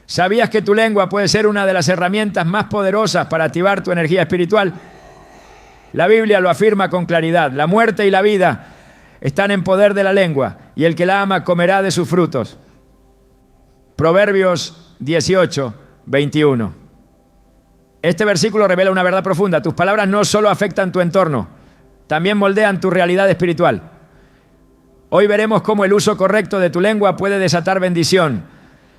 ¿Sabías que tu lengua puede ser una de las herramientas más poderosas para activar tu energía espiritual? La Biblia lo afirma con claridad. La muerte y la vida están en poder de la lengua, y el que la ama comerá de sus frutos. Proverbios 18, 21. Este versículo revela una verdad profunda. Tus palabras no solo afectan tu entorno, también moldean tu realidad espiritual. Hoy veremos cómo el uso correcto de tu lengua puede desatar bendición,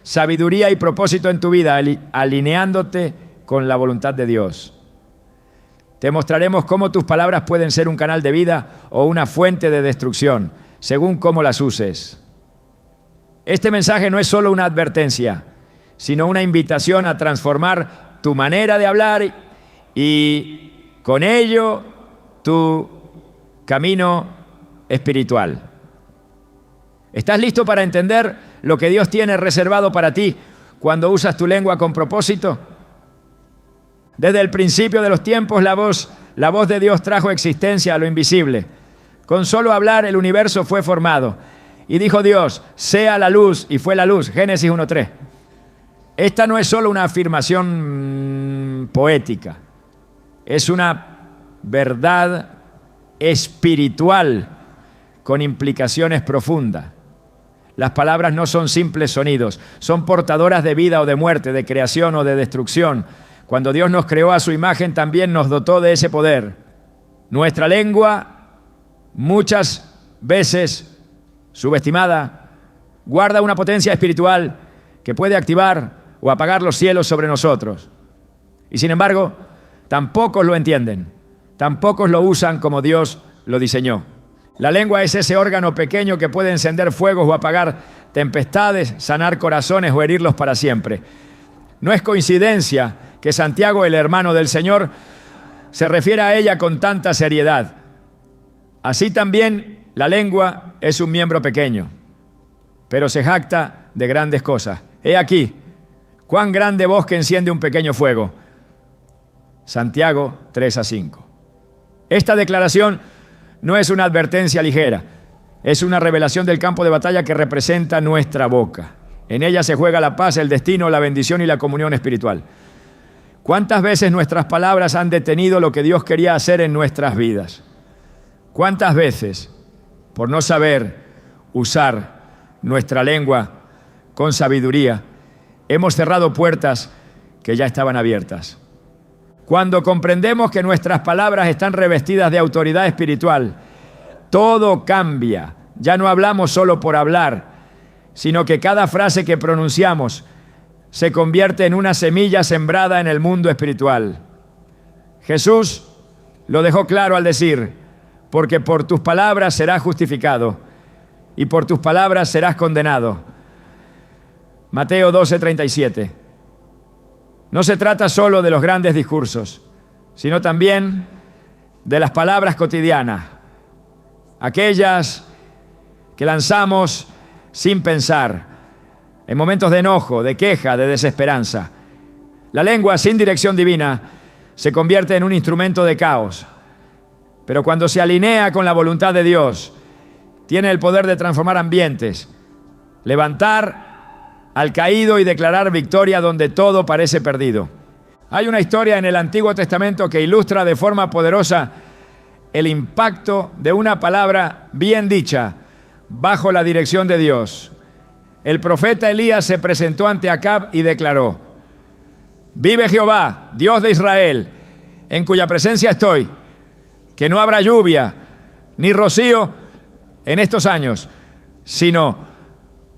sabiduría y propósito en tu vida, alineándote con la voluntad de Dios. Te mostraremos cómo tus palabras pueden ser un canal de vida o una fuente de destrucción, según cómo las uses. Este mensaje no es solo una advertencia, sino una invitación a transformar tu manera de hablar y con ello tu camino espiritual. ¿Estás listo para entender lo que Dios tiene reservado para ti cuando usas tu lengua con propósito? Desde el principio de los tiempos, la voz de Dios trajo existencia a lo invisible. Con solo hablar, el universo fue formado. Y dijo Dios, sea la luz, y fue la luz. Génesis 1:3. Esta no es solo una afirmación poética. Es una verdad espiritual con implicaciones profundas. Las palabras no son simples sonidos, son portadoras de vida o de muerte, de creación o de destrucción. Cuando Dios nos creó a su imagen, también nos dotó de ese poder. Nuestra lengua, muchas veces subestimada, guarda una potencia espiritual que puede activar o apagar los cielos sobre nosotros. Y sin embargo, tan pocos lo entienden, tan pocos lo usan como Dios lo diseñó. La lengua es ese órgano pequeño que puede encender fuegos o apagar tempestades, sanar corazones o herirlos para siempre. No es coincidencia que Santiago, el hermano del Señor, se refiere a ella con tanta seriedad. Así también la lengua es un miembro pequeño, pero se jacta de grandes cosas. He aquí, cuán grande bosque enciende un pequeño fuego. Santiago 3-5. Esta declaración no es una advertencia ligera, es una revelación del campo de batalla que representa nuestra boca. En ella se juega la paz, el destino, la bendición y la comunión espiritual. ¿Cuántas veces nuestras palabras han detenido lo que Dios quería hacer en nuestras vidas? ¿Cuántas veces, por no saber usar nuestra lengua con sabiduría, hemos cerrado puertas que ya estaban abiertas? Cuando comprendemos que nuestras palabras están revestidas de autoridad espiritual, todo cambia. Ya no hablamos solo por hablar, sino que cada frase que pronunciamos se convierte en una semilla sembrada en el mundo espiritual. Jesús lo dejó claro al decir, porque por tus palabras serás justificado y por tus palabras serás condenado. Mateo 12:37. No se trata solo de los grandes discursos, sino también de las palabras cotidianas, aquellas que lanzamos sin pensar, en momentos de enojo, de queja, de desesperanza. La lengua sin dirección divina se convierte en un instrumento de caos, pero cuando se alinea con la voluntad de Dios, tiene el poder de transformar ambientes, levantar al caído y declarar victoria donde todo parece perdido. Hay una historia en el Antiguo Testamento que ilustra de forma poderosa el impacto de una palabra bien dicha bajo la dirección de Dios. El profeta Elías se presentó ante Acab y declaró: vive Jehová, Dios de Israel, en cuya presencia estoy, que no habrá lluvia ni rocío en estos años, sino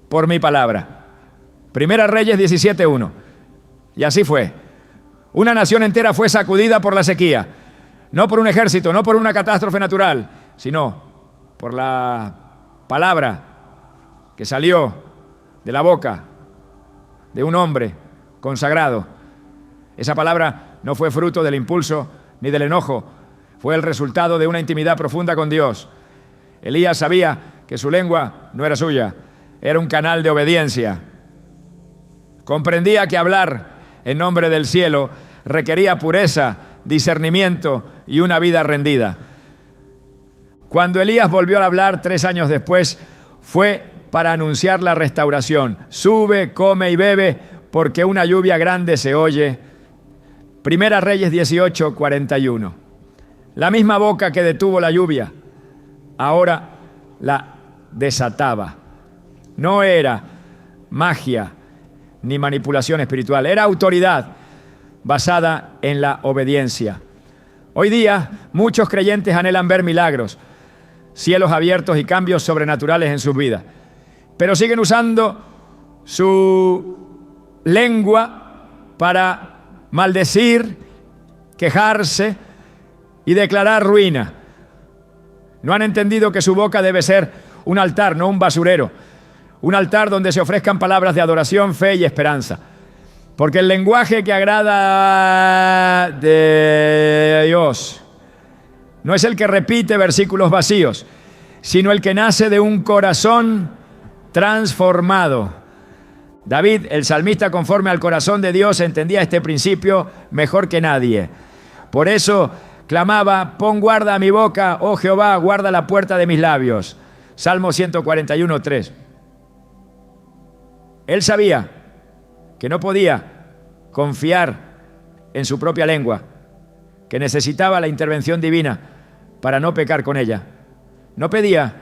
por mi palabra. Primera Reyes 17:1. Y así fue. Una nación entera fue sacudida por la sequía, no por un ejército, no por una catástrofe natural, sino por la palabra que salió de la boca de un hombre consagrado. Esa palabra no fue fruto del impulso ni del enojo, fue el resultado de una intimidad profunda con Dios. Elías sabía que su lengua no era suya, era un canal de obediencia. Comprendía que hablar en nombre del cielo requería pureza, discernimiento y una vida rendida. Cuando Elías volvió a hablar 3 años después, fue para anunciar la restauración. Sube, come y bebe, porque una lluvia grande se oye. Primera Reyes 18, 41. La misma boca que detuvo la lluvia, ahora la desataba. No era magia ni manipulación espiritual, era autoridad basada en la obediencia. Hoy día muchos creyentes anhelan ver milagros, cielos abiertos y cambios sobrenaturales en sus vidas, pero siguen usando su lengua para maldecir, quejarse y declarar ruina. No han entendido que su boca debe ser un altar, no un basurero. Un altar donde se ofrezcan palabras de adoración, fe y esperanza. Porque el lenguaje que agrada de Dios no es el que repite versículos vacíos, sino el que nace de un corazón transformado. David, el salmista, conforme al corazón de Dios, entendía este principio mejor que nadie. Por eso clamaba: pon guarda a mi boca, oh Jehová, guarda la puerta de mis labios. Salmo 141, 3. Él sabía que no podía confiar en su propia lengua, que necesitaba la intervención divina para no pecar con ella. No pedía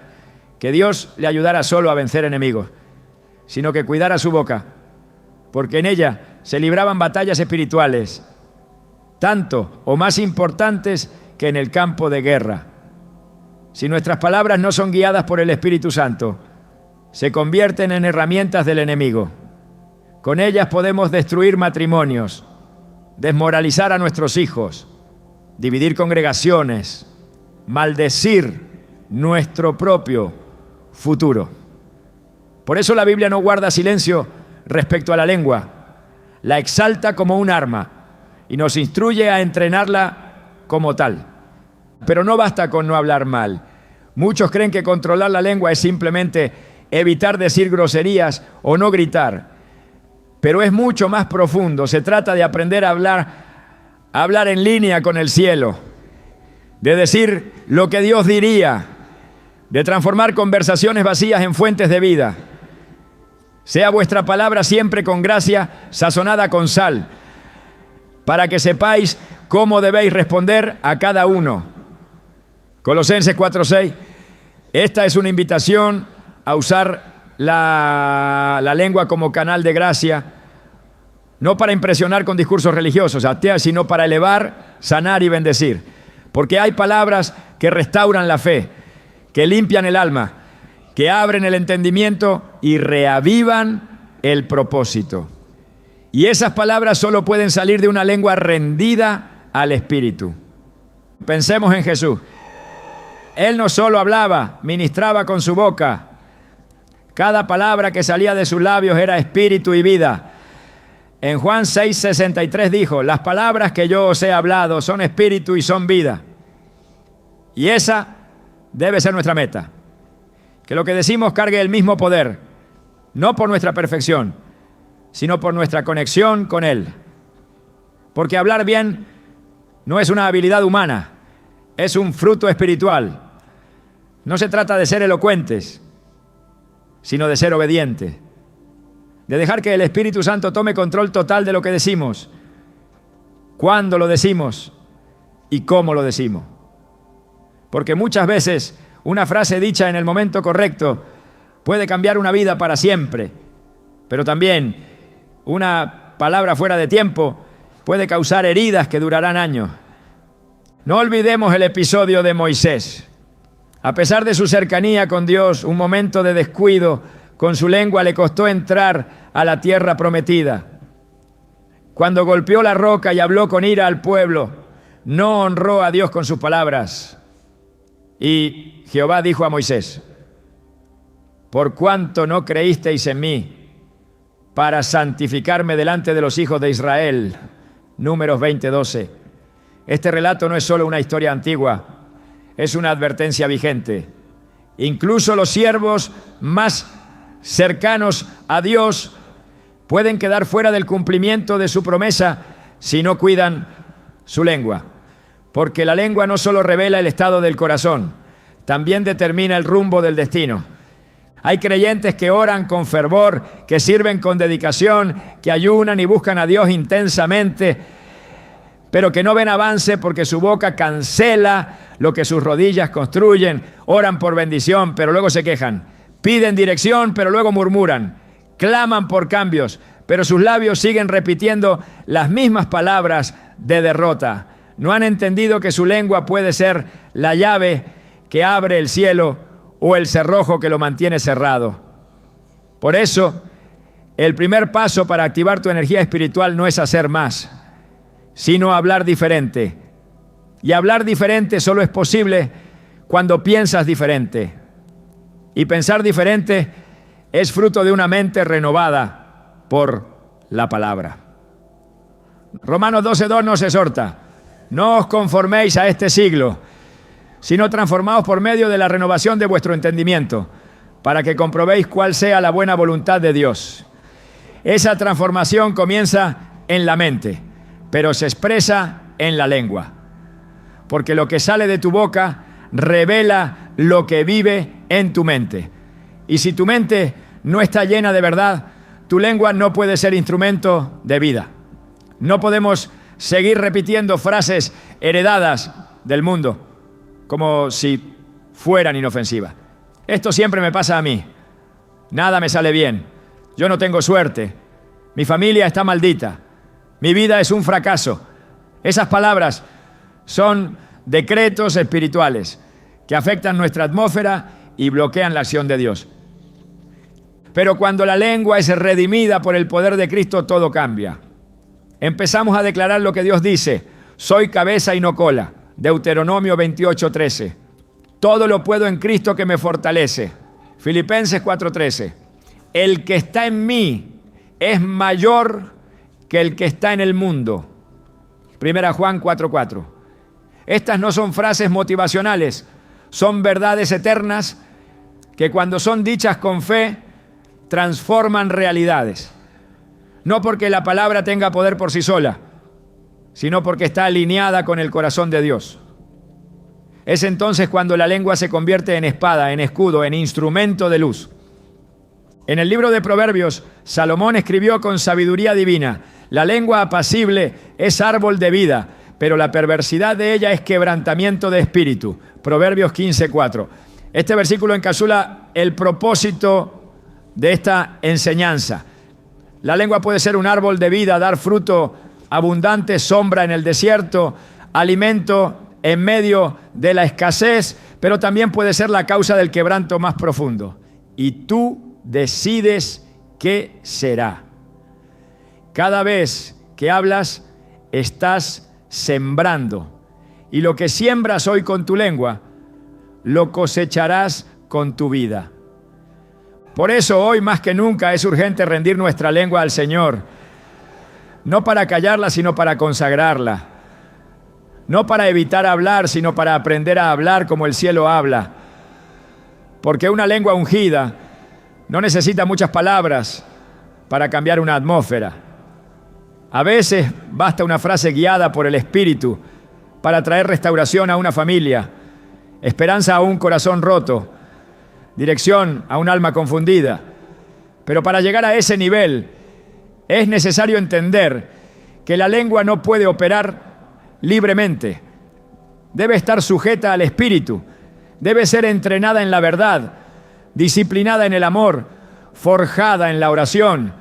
que Dios le ayudara solo a vencer enemigos, sino que cuidara su boca, porque en ella se libraban batallas espirituales, tanto o más importantes que en el campo de guerra. Si nuestras palabras no son guiadas por el Espíritu Santo, se convierten en herramientas del enemigo. Con ellas podemos destruir matrimonios, desmoralizar a nuestros hijos, dividir congregaciones, maldecir nuestro propio futuro. Por eso la Biblia no guarda silencio respecto a la lengua, la exalta como un arma y nos instruye a entrenarla como tal. Pero no basta con no hablar mal. Muchos creen que controlar la lengua es simplemente evitar decir groserías o no gritar. Pero es mucho más profundo. Se trata de aprender a hablar en línea con el cielo, de decir lo que Dios diría, de transformar conversaciones vacías en fuentes de vida. Sea vuestra palabra siempre con gracia, sazonada con sal, para que sepáis cómo debéis responder a cada uno. Colosenses 4:6. Esta es una invitación a usar la lengua como canal de gracia, no para impresionar con discursos religiosos, sino para elevar, sanar y bendecir. Porque hay palabras que restauran la fe, que limpian el alma, que abren el entendimiento y reavivan el propósito. Y esas palabras solo pueden salir de una lengua rendida al Espíritu. Pensemos en Jesús. Él no solo hablaba, ministraba con su boca. Cada palabra que salía de sus labios era espíritu y vida. En Juan 6:63 dijo: las palabras que yo os he hablado son espíritu y son vida. Y esa debe ser nuestra meta. Que lo que decimos cargue el mismo poder, no por nuestra perfección, sino por nuestra conexión con Él. Porque hablar bien no es una habilidad humana, es un fruto espiritual. No se trata de ser elocuentes, sino de ser obedientes, de dejar que el Espíritu Santo tome control total de lo que decimos, cuándo lo decimos y cómo lo decimos. Porque muchas veces una frase dicha en el momento correcto puede cambiar una vida para siempre, pero también una palabra fuera de tiempo puede causar heridas que durarán años. No olvidemos el episodio de Moisés. A pesar de su cercanía con Dios, un momento de descuido con su lengua le costó entrar a la tierra prometida. Cuando golpeó la roca y habló con ira al pueblo, no honró a Dios con sus palabras. Y Jehová dijo a Moisés: por cuanto no creísteis en mí para santificarme delante de los hijos de Israel. Números 20:12. Este relato no es solo una historia antigua, es una advertencia vigente. Incluso los siervos más cercanos a Dios pueden quedar fuera del cumplimiento de su promesa si no cuidan su lengua. Porque la lengua no solo revela el estado del corazón, también determina el rumbo del destino. Hay creyentes que oran con fervor, que sirven con dedicación, que ayunan y buscan a Dios intensamente, pero que no ven avance porque su boca cancela lo que sus rodillas construyen. Oran por bendición, pero luego se quejan. Piden dirección, pero luego murmuran. Claman por cambios, pero sus labios siguen repitiendo las mismas palabras de derrota. No han entendido que su lengua puede ser la llave que abre el cielo o el cerrojo que lo mantiene cerrado. Por eso, el primer paso para activar tu energía espiritual no es hacer más, sino hablar diferente. Y hablar diferente solo es posible cuando piensas diferente. Y pensar diferente es fruto de una mente renovada por la palabra. Romanos 12:2 nos exhorta: no os conforméis a este siglo, sino transformaos por medio de la renovación de vuestro entendimiento, para que comprobéis cuál sea la buena voluntad de Dios. Esa transformación comienza en la mente, pero se expresa en la lengua. Porque lo que sale de tu boca revela lo que vive en tu mente. Y si tu mente no está llena de verdad, tu lengua no puede ser instrumento de vida. No podemos seguir repitiendo frases heredadas del mundo como si fueran inofensivas. Esto siempre me pasa a mí. Nada me sale bien. Yo no tengo suerte. Mi familia está maldita. Mi vida es un fracaso. Esas palabras son decretos espirituales que afectan nuestra atmósfera y bloquean la acción de Dios. Pero cuando la lengua es redimida por el poder de Cristo, todo cambia. Empezamos a declarar lo que Dios dice: soy cabeza y no cola. Deuteronomio 28:13. Todo lo puedo en Cristo que me fortalece. Filipenses 4:13. El que está en mí es mayor que el que está en el mundo. Primera Juan 4:4. Estas no son frases motivacionales, son verdades eternas que cuando son dichas con fe transforman realidades. No porque la palabra tenga poder por sí sola, sino porque está alineada con el corazón de Dios. Es entonces cuando la lengua se convierte en espada, en escudo, en instrumento de luz. En el libro de Proverbios, Salomón escribió con sabiduría divina: la lengua apacible es árbol de vida, pero la perversidad de ella es quebrantamiento de espíritu. Proverbios 15:4. Este versículo encapsula el propósito de esta enseñanza. La lengua puede ser un árbol de vida, dar fruto abundante, sombra en el desierto, alimento en medio de la escasez, pero también puede ser la causa del quebranto más profundo. Y tú decides qué será. Cada vez que hablas, estás sembrando. Y lo que siembras hoy con tu lengua, lo cosecharás con tu vida. Por eso hoy más que nunca es urgente rendir nuestra lengua al Señor. No para callarla, sino para consagrarla. No para evitar hablar, sino para aprender a hablar como el cielo habla. Porque una lengua ungida no necesita muchas palabras para cambiar una atmósfera. A veces basta una frase guiada por el Espíritu para traer restauración a una familia, esperanza a un corazón roto, dirección a un alma confundida. Pero para llegar a ese nivel es necesario entender que la lengua no puede operar libremente. Debe estar sujeta al Espíritu, debe ser entrenada en la verdad, disciplinada en el amor, forjada en la oración.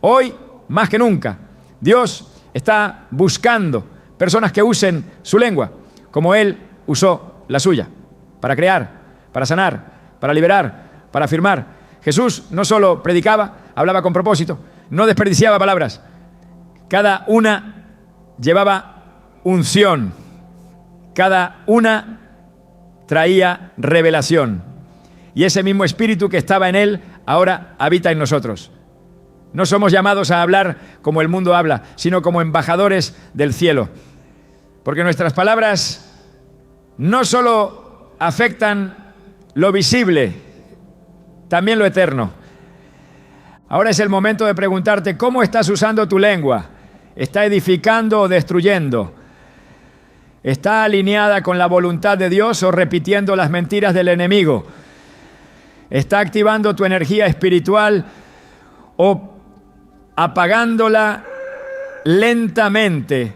Hoy, más que nunca, Dios está buscando personas que usen su lengua como Él usó la suya, para crear, para sanar, para liberar, para afirmar. Jesús no solo predicaba, hablaba con propósito, no desperdiciaba palabras. Cada una llevaba unción, cada una traía revelación. Y ese mismo espíritu que estaba en Él ahora habita en nosotros. No somos llamados a hablar como el mundo habla, sino como embajadores del cielo. Porque nuestras palabras no solo afectan lo visible, también lo eterno. Ahora es el momento de preguntarte: ¿cómo estás usando tu lengua? ¿Está edificando o destruyendo? ¿Está alineada con la voluntad de Dios o repitiendo las mentiras del enemigo? ¿Está activando tu energía espiritual o apagándola lentamente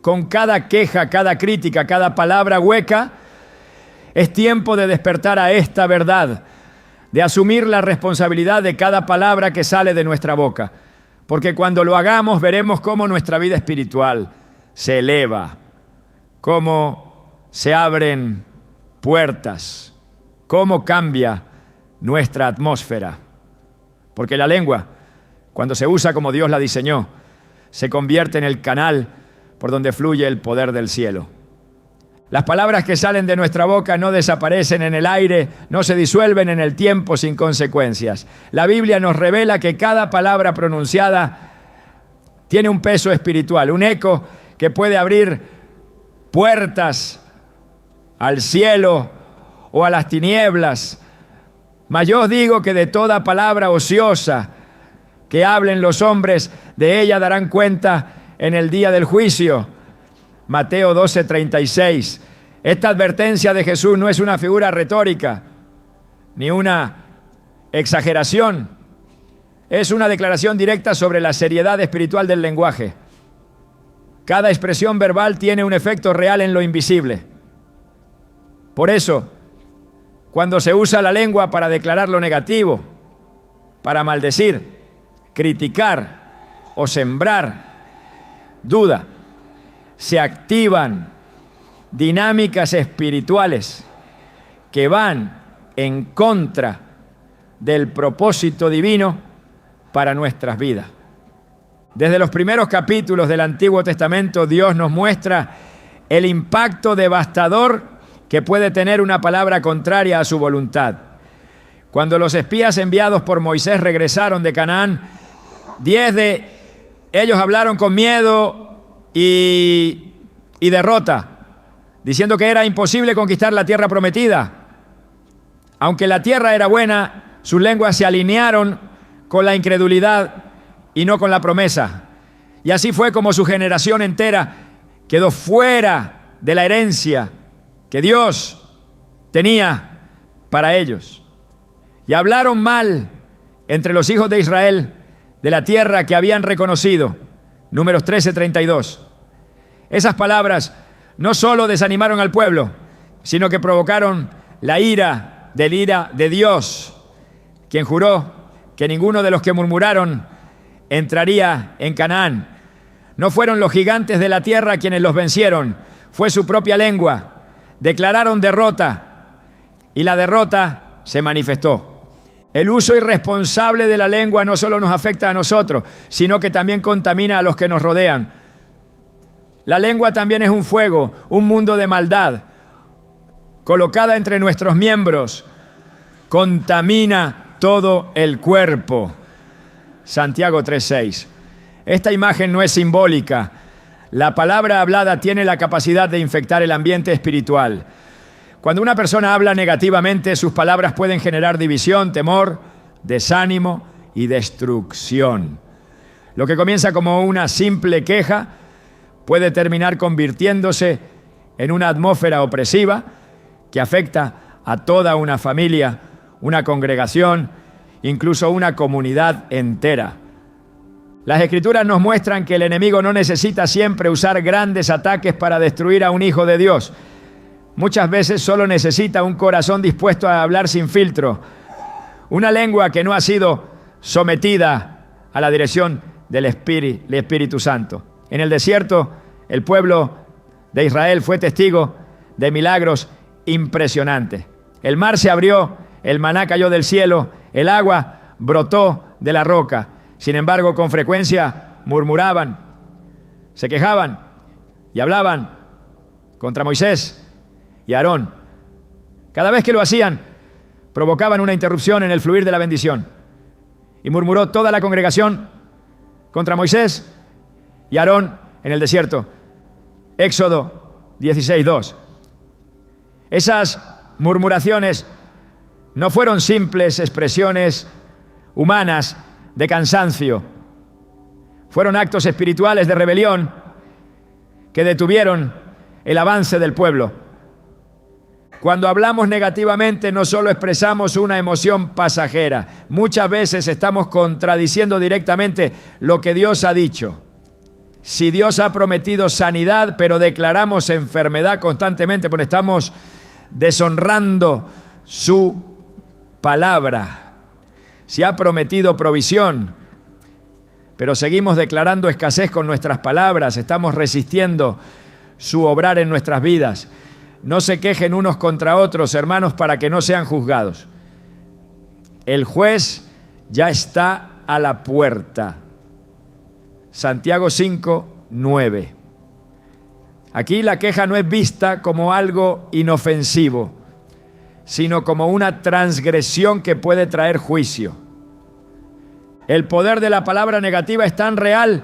con cada queja, cada crítica, cada palabra hueca? Es tiempo de despertar a esta verdad, de asumir la responsabilidad de cada palabra que sale de nuestra boca. Porque cuando lo hagamos veremos cómo nuestra vida espiritual se eleva, cómo se abren puertas, cómo cambia nuestra atmósfera. Porque la lengua, cuando se usa como Dios la diseñó, se convierte en el canal por donde fluye el poder del cielo. Las palabras que salen de nuestra boca no desaparecen en el aire, no se disuelven en el tiempo sin consecuencias. La Biblia nos revela que cada palabra pronunciada tiene un peso espiritual, un eco que puede abrir puertas al cielo o a las tinieblas. Mas yo os digo que de toda palabra ociosa que hablen los hombres, de ella darán cuenta en el día del juicio. Mateo 12:36. Esta advertencia de Jesús no es una figura retórica, ni una exageración. Es una declaración directa sobre la seriedad espiritual del lenguaje. Cada expresión verbal tiene un efecto real en lo invisible. Por eso, cuando se usa la lengua para declarar lo negativo, para maldecir, criticar o sembrar duda, se activan dinámicas espirituales que van en contra del propósito divino para nuestras vidas. Desde los primeros capítulos del Antiguo Testamento, Dios nos muestra el impacto devastador que puede tener una palabra contraria a su voluntad. Cuando los espías enviados por Moisés regresaron de Canaán, 10 de ellos hablaron con miedo y derrota, diciendo que era imposible conquistar la tierra prometida. Aunque la tierra era buena, sus lenguas se alinearon con la incredulidad y no con la promesa. Y así fue como su generación entera quedó fuera de la herencia que Dios tenía para ellos. Y hablaron mal entre los hijos de Israel de la tierra que habían reconocido. Números 13:32. Esas palabras no solo desanimaron al pueblo, sino que provocaron la ira de Dios, quien juró que ninguno de los que murmuraron entraría en Canaán. No fueron los gigantes de la tierra quienes los vencieron, fue su propia lengua. Declararon derrota y la derrota se manifestó. El uso irresponsable de la lengua no solo nos afecta a nosotros, sino que también contamina a los que nos rodean. La lengua también es un fuego, un mundo de maldad. Colocada entre nuestros miembros, contamina todo el cuerpo. Santiago 3:6. Esta imagen no es simbólica. La palabra hablada tiene la capacidad de infectar el ambiente espiritual. Cuando una persona habla negativamente, sus palabras pueden generar división, temor, desánimo y destrucción. Lo que comienza como una simple queja puede terminar convirtiéndose en una atmósfera opresiva que afecta a toda una familia, una congregación, incluso una comunidad entera. Las Escrituras nos muestran que el enemigo no necesita siempre usar grandes ataques para destruir a un hijo de Dios. Muchas veces solo necesita un corazón dispuesto a hablar sin filtro, una lengua que no ha sido sometida a la dirección del Espíritu Santo. En el desierto, el pueblo de Israel fue testigo de milagros impresionantes. El mar se abrió, el maná cayó del cielo, el agua brotó de la roca. Sin embargo, con frecuencia murmuraban, se quejaban y hablaban contra Moisés y Aarón. Cada vez que lo hacían, provocaban una interrupción en el fluir de la bendición. Y murmuró toda la congregación contra Moisés y Aarón en el desierto. Éxodo 16:2. Esas murmuraciones no fueron simples expresiones humanas de cansancio. Fueron actos espirituales de rebelión que detuvieron el avance del pueblo. Cuando hablamos negativamente no solo expresamos una emoción pasajera, muchas veces estamos contradiciendo directamente lo que Dios ha dicho. Si Dios ha prometido sanidad, pero declaramos enfermedad constantemente porque estamos deshonrando su palabra. Si ha prometido provisión, pero seguimos declarando escasez con nuestras palabras, estamos resistiendo su obrar en nuestras vidas. No se quejen unos contra otros, hermanos, para que no sean juzgados. El juez ya está a la puerta. Santiago 5, 9. Aquí la queja no es vista como algo inofensivo, sino como una transgresión que puede traer juicio. El poder de la palabra negativa es tan real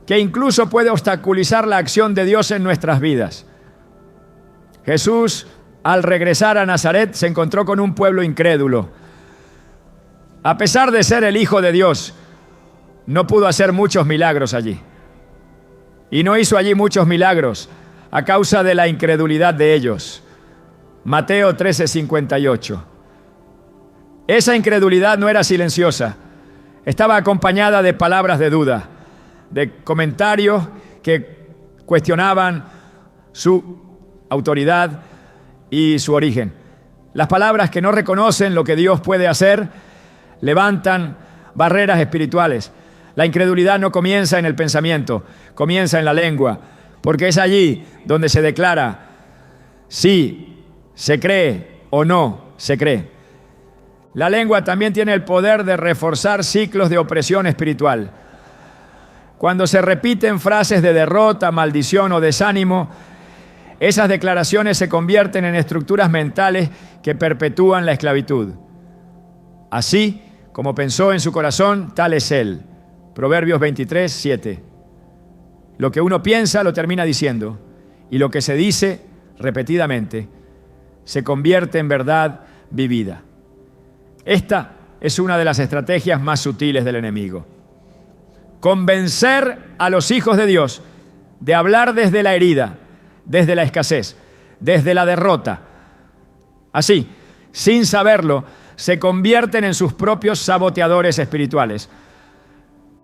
que incluso puede obstaculizar la acción de Dios en nuestras vidas. Jesús, al regresar a Nazaret, se encontró con un pueblo incrédulo. A pesar de ser el Hijo de Dios, no pudo hacer muchos milagros allí. Y no hizo allí muchos milagros a causa de la incredulidad de ellos. Mateo 13:58. Esa incredulidad no era silenciosa. Estaba acompañada de palabras de duda, de comentarios que cuestionaban su autoridad y su origen. Las palabras que no reconocen lo que Dios puede hacer levantan barreras espirituales. La incredulidad no comienza en el pensamiento, comienza en la lengua, porque es allí donde se declara si se cree o no se cree. La lengua también tiene el poder de reforzar ciclos de opresión espiritual. Cuando se repiten frases de derrota, maldición o desánimo, esas declaraciones se convierten en estructuras mentales que perpetúan la esclavitud. Así como pensó en su corazón, tal es él. Proverbios 23, 7. Lo que uno piensa lo termina diciendo, y lo que se dice repetidamente se convierte en verdad vivida. Esta es una de las estrategias más sutiles del enemigo. Convencer a los hijos de Dios de hablar desde la herida, desde la escasez, desde la derrota. Así, sin saberlo, se convierten en sus propios saboteadores espirituales.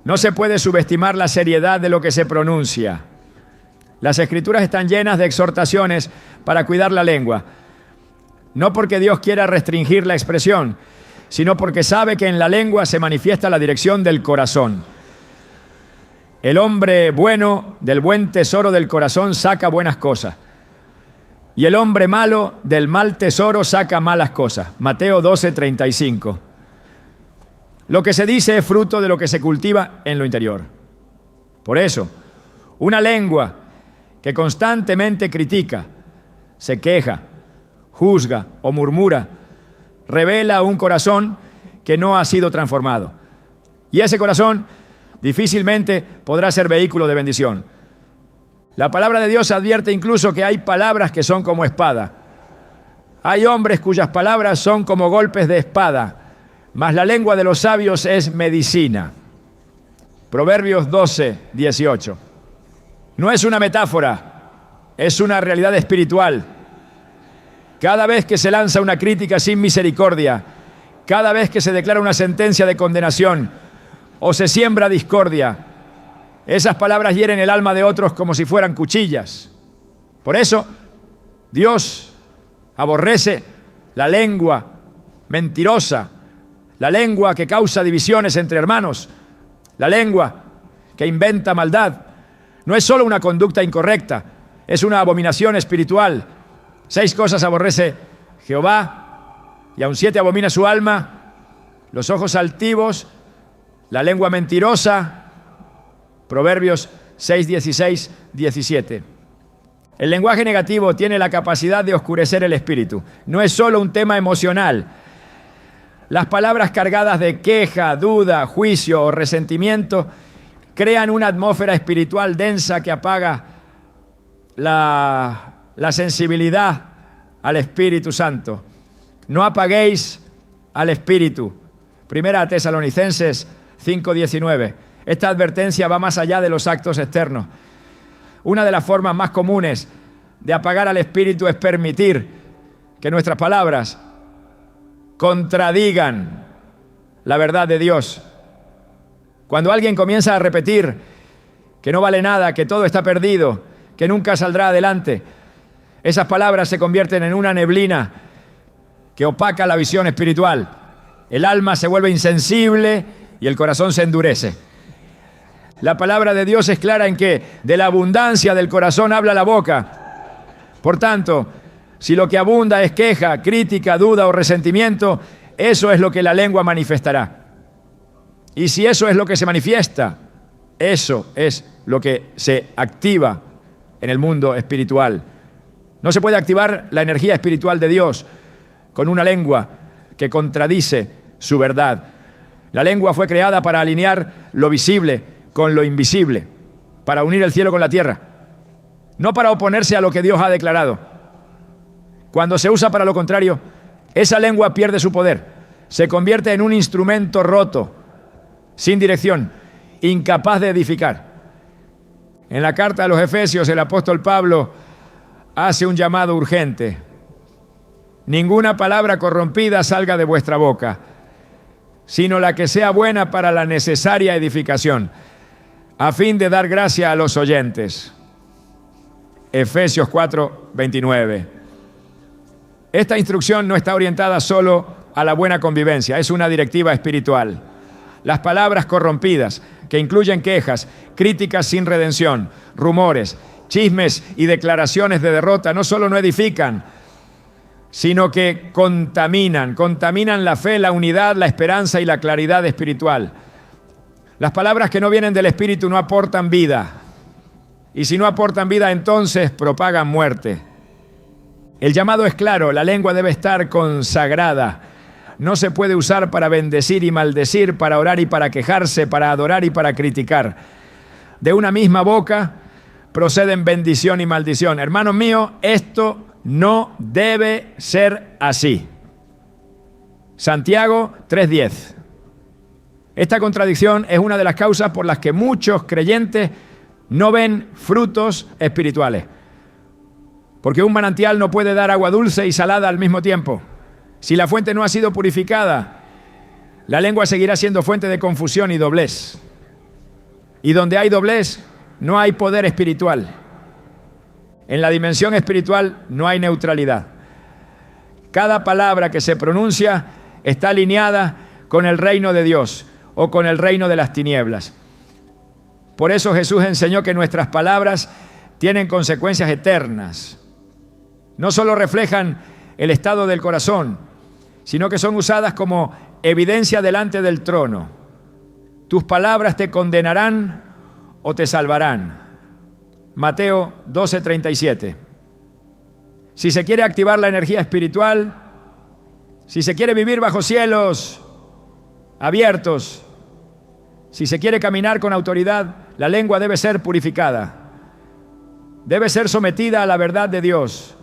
No se puede subestimar la seriedad de lo que se pronuncia. Las Escrituras están llenas de exhortaciones para cuidar la lengua. No porque Dios quiera restringir la expresión, sino porque sabe que en la lengua se manifiesta la dirección del corazón. El hombre bueno del buen tesoro del corazón saca buenas cosas, y el hombre malo del mal tesoro saca malas cosas. Mateo 12:35. Lo que se dice es fruto de lo que se cultiva en lo interior. Por eso, una lengua que constantemente critica, se queja, juzga o murmura, revela un corazón que no ha sido transformado. Y ese corazón difícilmente podrá ser vehículo de bendición. La palabra de Dios advierte incluso que hay palabras que son como espada. Hay hombres cuyas palabras son como golpes de espada, mas la lengua de los sabios es medicina. Proverbios 12:18. No es una metáfora, es una realidad espiritual. Cada vez que se lanza una crítica sin misericordia, cada vez que se declara una sentencia de condenación o se siembra discordia, esas palabras hieren el alma de otros como si fueran cuchillas. Por eso, Dios aborrece la lengua mentirosa, la lengua que causa divisiones entre hermanos, la lengua que inventa maldad. No es solo una conducta incorrecta, es una abominación espiritual. 6 cosas aborrece Jehová, y aun 7 abomina su alma: los ojos altivos, la lengua mentirosa. Proverbios 6, 16, 17. El lenguaje negativo tiene la capacidad de oscurecer el espíritu. No es solo un tema emocional. Las palabras cargadas de queja, duda, juicio o resentimiento crean una atmósfera espiritual densa que apaga la sensibilidad al Espíritu Santo. No apaguéis al Espíritu. Primera Tesalonicenses 5:19. Esta advertencia va más allá de los actos externos. Una de las formas más comunes de apagar al Espíritu es permitir que nuestras palabras contradigan la verdad de Dios. Cuando alguien comienza a repetir que no vale nada, que todo está perdido, que nunca saldrá adelante, esas palabras se convierten en una neblina que opaca la visión espiritual. El alma se vuelve insensible y el corazón se endurece. La palabra de Dios es clara en que de la abundancia del corazón habla la boca. Por tanto, si lo que abunda es queja, crítica, duda o resentimiento, eso es lo que la lengua manifestará. Y si eso es lo que se manifiesta, eso es lo que se activa en el mundo espiritual. No se puede activar la energía espiritual de Dios con una lengua que contradice su verdad. La lengua fue creada para alinear lo visible con lo invisible, para unir el cielo con la tierra, no para oponerse a lo que Dios ha declarado. Cuando se usa para lo contrario, esa lengua pierde su poder, se convierte en un instrumento roto, sin dirección, incapaz de edificar. En la carta a los Efesios, el apóstol Pablo hace un llamado urgente. Ninguna palabra corrompida salga de vuestra boca, sino la que sea buena para la necesaria edificación, a fin de dar gracia a los oyentes. Efesios 4:29. Esta instrucción no está orientada solo a la buena convivencia, es una directiva espiritual. Las palabras corrompidas, que incluyen quejas, críticas sin redención, rumores, chismes y declaraciones de derrota, no solo no edifican, sino que contaminan la fe, la unidad, la esperanza y la claridad espiritual. Las palabras que no vienen del Espíritu no aportan vida, y si no aportan vida, entonces propagan muerte. El llamado es claro, la lengua debe estar consagrada. No se puede usar para bendecir y maldecir, para orar y para quejarse, para adorar y para criticar. De una misma boca proceden bendición y maldición. Hermanos míos, esto no debe ser así. Santiago 3:10. Esta contradicción es una de las causas por las que muchos creyentes no ven frutos espirituales. Porque un manantial no puede dar agua dulce y salada al mismo tiempo. Si la fuente no ha sido purificada, la lengua seguirá siendo fuente de confusión y doblez. Y donde hay doblez, no hay poder espiritual. En la dimensión espiritual no hay neutralidad. Cada palabra que se pronuncia está alineada con el reino de Dios o con el reino de las tinieblas. Por eso Jesús enseñó que nuestras palabras tienen consecuencias eternas. No solo reflejan el estado del corazón, sino que son usadas como evidencia delante del trono. Tus palabras te condenarán o te salvarán. Mateo 12:37. Si se quiere activar la energía espiritual, si se quiere vivir bajo cielos abiertos, si se quiere caminar con autoridad, la lengua debe ser purificada. Debe ser sometida a la verdad de Dios,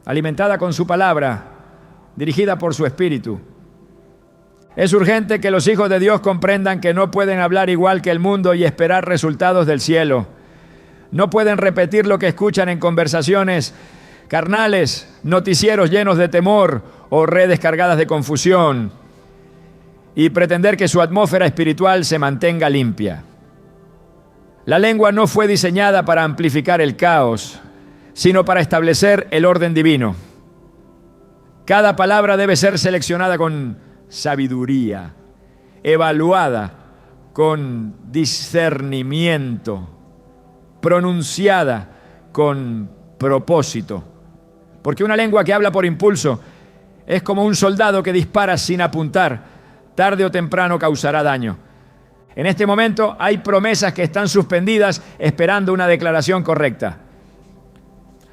alimentada con su palabra, dirigida por su Espíritu. Es urgente que los hijos de Dios comprendan que no pueden hablar igual que el mundo y esperar resultados del cielo. No pueden repetir lo que escuchan en conversaciones carnales, noticieros llenos de temor o redes cargadas de confusión y pretender que su atmósfera espiritual se mantenga limpia. La lengua no fue diseñada para amplificar el caos, sino para establecer el orden divino. Cada palabra debe ser seleccionada con sabiduría, evaluada con discernimiento, pronunciada con propósito. Porque una lengua que habla por impulso es como un soldado que dispara sin apuntar, tarde o temprano causará daño. En este momento hay promesas que están suspendidas esperando una declaración correcta.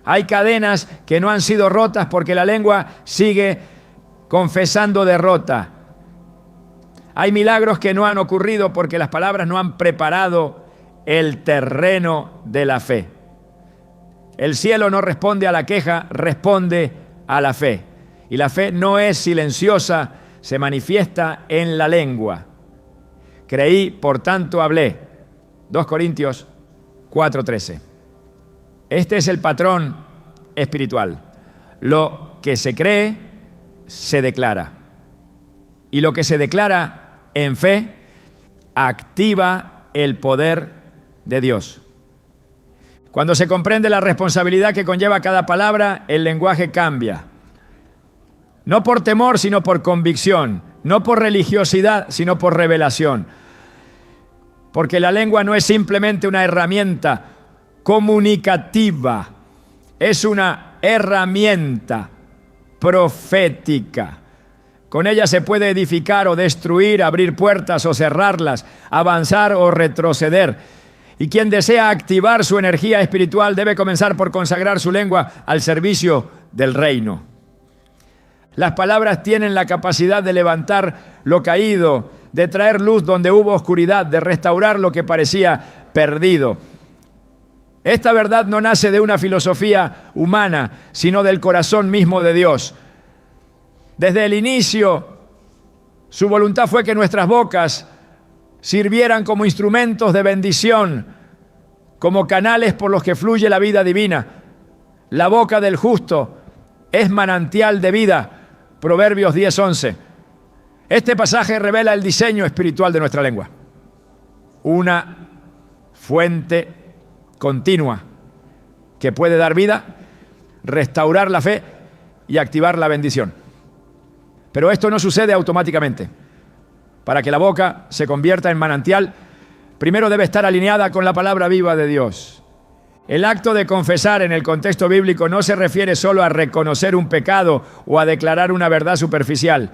Hay cadenas que no han sido rotas porque la lengua sigue confesando derrota. Hay milagros que no han ocurrido porque las palabras no han preparado el terreno de la fe. El cielo no responde a la queja, responde a la fe. Y la fe no es silenciosa, se manifiesta en la lengua. Creí, por tanto hablé. 2 Corintios 4:13. Este es el patrón espiritual. Lo que se cree, se declara. Y lo que se declara en fe, activa el poder de Dios. Cuando se comprende la responsabilidad que conlleva cada palabra, el lenguaje cambia. No por temor, sino por convicción. No por religiosidad, sino por revelación. Porque la lengua no es simplemente una herramienta comunicativa. Es una herramienta profética. Con ella se puede edificar o destruir, abrir puertas o cerrarlas, avanzar o retroceder. Y quien desea activar su energía espiritual debe comenzar por consagrar su lengua al servicio del reino. Las palabras tienen la capacidad de levantar lo caído, de traer luz donde hubo oscuridad, de restaurar lo que parecía perdido. Esta verdad no nace de una filosofía humana, sino del corazón mismo de Dios. Desde el inicio, su voluntad fue que nuestras bocas sirvieran como instrumentos de bendición, como canales por los que fluye la vida divina. La boca del justo es manantial de vida. Proverbios 10:11. Este pasaje revela el diseño espiritual de nuestra lengua. Una fuente continua que puede dar vida, restaurar la fe y activar la bendición. Pero esto no sucede automáticamente. Para que la boca se convierta en manantial, primero debe estar alineada con la palabra viva de Dios. El acto de confesar en el contexto bíblico no se refiere solo a reconocer un pecado o a declarar una verdad superficial.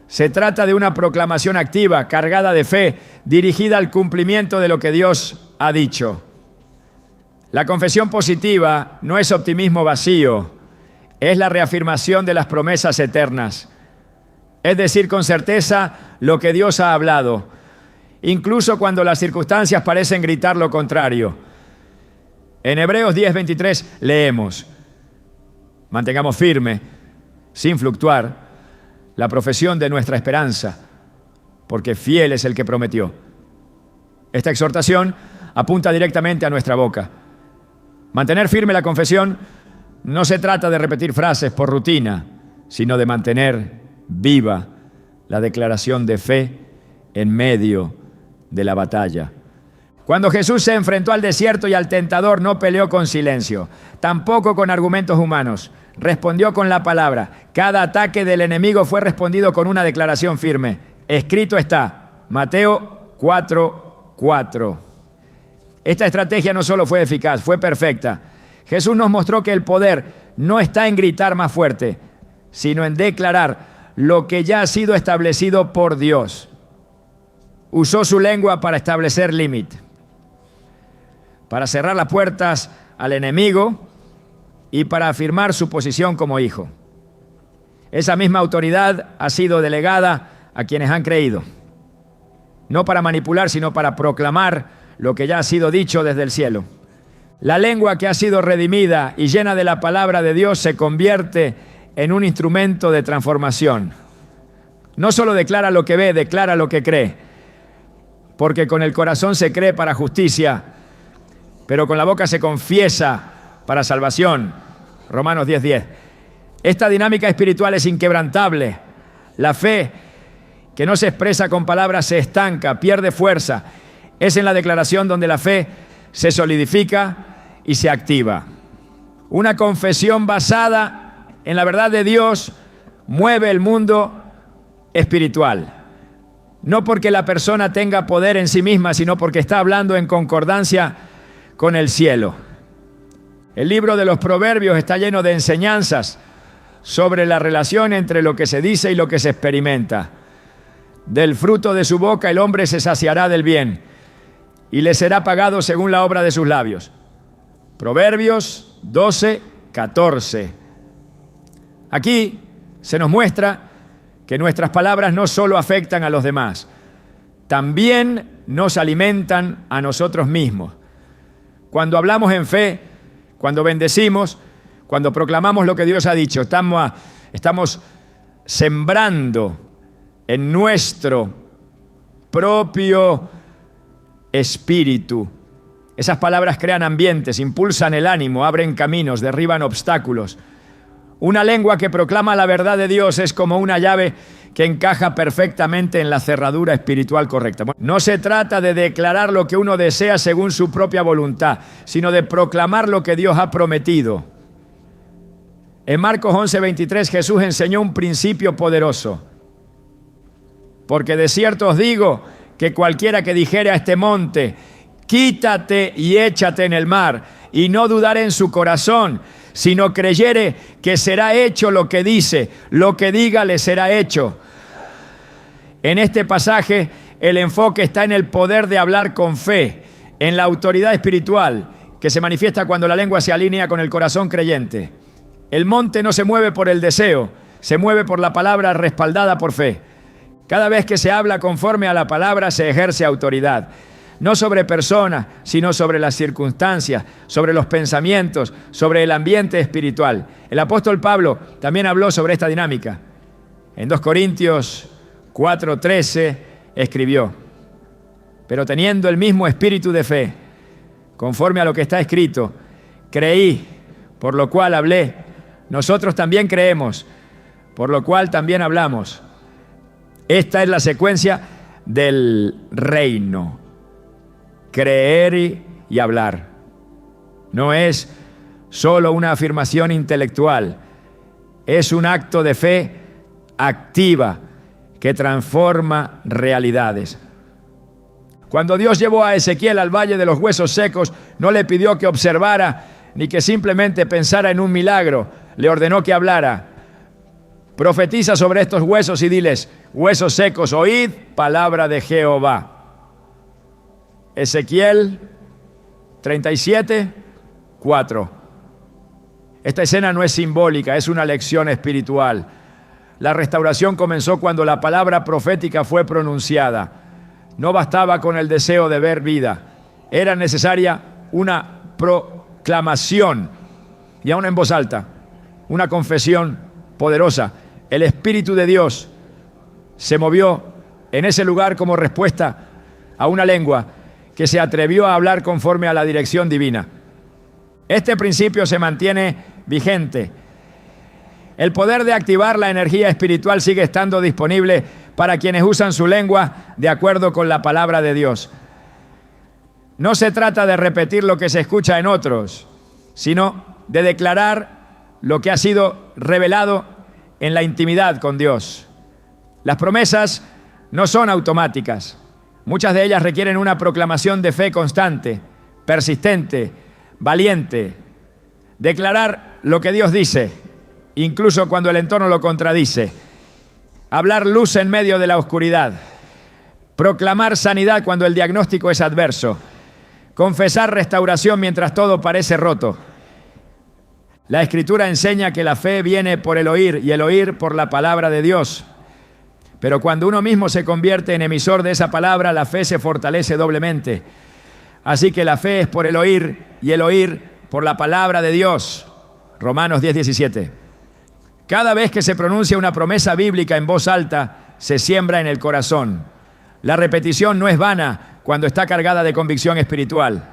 Se trata de una proclamación activa, cargada de fe, dirigida al cumplimiento de lo que Dios ha dicho. La confesión positiva no es optimismo vacío, es la reafirmación de las promesas eternas. Es decir, con certeza lo que Dios ha hablado, incluso cuando las circunstancias parecen gritar lo contrario. En Hebreos 10:23 leemos: mantengamos firme, sin fluctuar, la profesión de nuestra esperanza, porque fiel es el que prometió. Esta exhortación apunta directamente a nuestra boca. Mantener firme la confesión no se trata de repetir frases por rutina, sino de mantener viva la declaración de fe en medio de la batalla. Cuando Jesús se enfrentó al desierto y al tentador, no peleó con silencio, tampoco con argumentos humanos. Respondió con la palabra. Cada ataque del enemigo fue respondido con una declaración firme. Escrito está, Mateo 4:4. Esta estrategia no solo fue eficaz, fue perfecta. Jesús nos mostró que el poder no está en gritar más fuerte, sino en declarar lo que ya ha sido establecido por Dios. Usó su lengua para establecer límite, para cerrar las puertas al enemigo y para afirmar su posición como hijo. Esa misma autoridad ha sido delegada a quienes han creído, no para manipular, sino para proclamar lo que ya ha sido dicho desde el cielo. La lengua que ha sido redimida y llena de la palabra de Dios se convierte en un instrumento de transformación. No solo declara lo que ve, declara lo que cree. Porque con el corazón se cree para justicia, pero con la boca se confiesa para salvación. Romanos 10:10. Esta dinámica espiritual es inquebrantable. La fe que no se expresa con palabras se estanca, pierde fuerza. Es en la declaración donde la fe se solidifica y se activa. Una confesión basada en la verdad de Dios mueve el mundo espiritual. No porque la persona tenga poder en sí misma, sino porque está hablando en concordancia con el cielo. El libro de los Proverbios está lleno de enseñanzas sobre la relación entre lo que se dice y lo que se experimenta. Del fruto de su boca el hombre se saciará del bien, y le será pagado según la obra de sus labios. Proverbios 12:14. Aquí se nos muestra que nuestras palabras no solo afectan a los demás, también nos alimentan a nosotros mismos. Cuando hablamos en fe, cuando bendecimos, cuando proclamamos lo que Dios ha dicho, estamos sembrando en nuestro propio espíritu. Esas palabras crean ambientes, impulsan el ánimo, abren caminos, derriban obstáculos. Una lengua que proclama la verdad de Dios es como una llave que encaja perfectamente en la cerradura espiritual correcta. No se trata de declarar lo que uno desea según su propia voluntad, sino de proclamar lo que Dios ha prometido. En Marcos 11:23 Jesús enseñó un principio poderoso. Porque de cierto os digo que cualquiera que dijere a este monte, quítate y échate en el mar, y no dudare en su corazón, sino creyere que será hecho lo que dice, lo que diga le será hecho. En este pasaje el enfoque está en el poder de hablar con fe, en la autoridad espiritual que se manifiesta cuando la lengua se alinea con el corazón creyente. El monte no se mueve por el deseo, se mueve por la palabra respaldada por fe. Cada vez que se habla conforme a la palabra se ejerce autoridad. No sobre personas, sino sobre las circunstancias, sobre los pensamientos, sobre el ambiente espiritual. El apóstol Pablo también habló sobre esta dinámica. En 2 Corintios 4:13 escribió: pero teniendo el mismo espíritu de fe, conforme a lo que está escrito, creí, por lo cual hablé. Nosotros también creemos, por lo cual también hablamos. Esta es la secuencia del reino. Creer y hablar. No es solo una afirmación intelectual, es un acto de fe activa que transforma realidades. Cuando Dios llevó a Ezequiel al valle de los huesos secos, no le pidió que observara ni que simplemente pensara en un milagro, le ordenó que hablara. Profetiza sobre estos huesos y diles: huesos secos, oíd palabra de Jehová. Ezequiel 37:4. Esta escena no es simbólica, es una lección espiritual. La restauración comenzó cuando la palabra profética fue pronunciada. No bastaba con el deseo de ver vida, era necesaria una proclamación, y aún en voz alta, una confesión poderosa. El Espíritu de Dios se movió en ese lugar como respuesta a una lengua que se atrevió a hablar conforme a la dirección divina. Este principio se mantiene vigente. El poder de activar la energía espiritual sigue estando disponible para quienes usan su lengua de acuerdo con la palabra de Dios. No se trata de repetir lo que se escucha en otros, sino de declarar lo que ha sido revelado en la intimidad con Dios. Las promesas no son automáticas. Muchas de ellas requieren una proclamación de fe constante, persistente, valiente. Declarar lo que Dios dice, incluso cuando el entorno lo contradice. Hablar luz en medio de la oscuridad. Proclamar sanidad cuando el diagnóstico es adverso. Confesar restauración mientras todo parece roto. La Escritura enseña que la fe viene por el oír y el oír por la palabra de Dios. Pero cuando uno mismo se convierte en emisor de esa palabra, la fe se fortalece doblemente. Así que la fe es por el oír y el oír por la palabra de Dios. Romanos 10:17. Cada vez que se pronuncia una promesa bíblica en voz alta, se siembra en el corazón. La repetición no es vana cuando está cargada de convicción espiritual.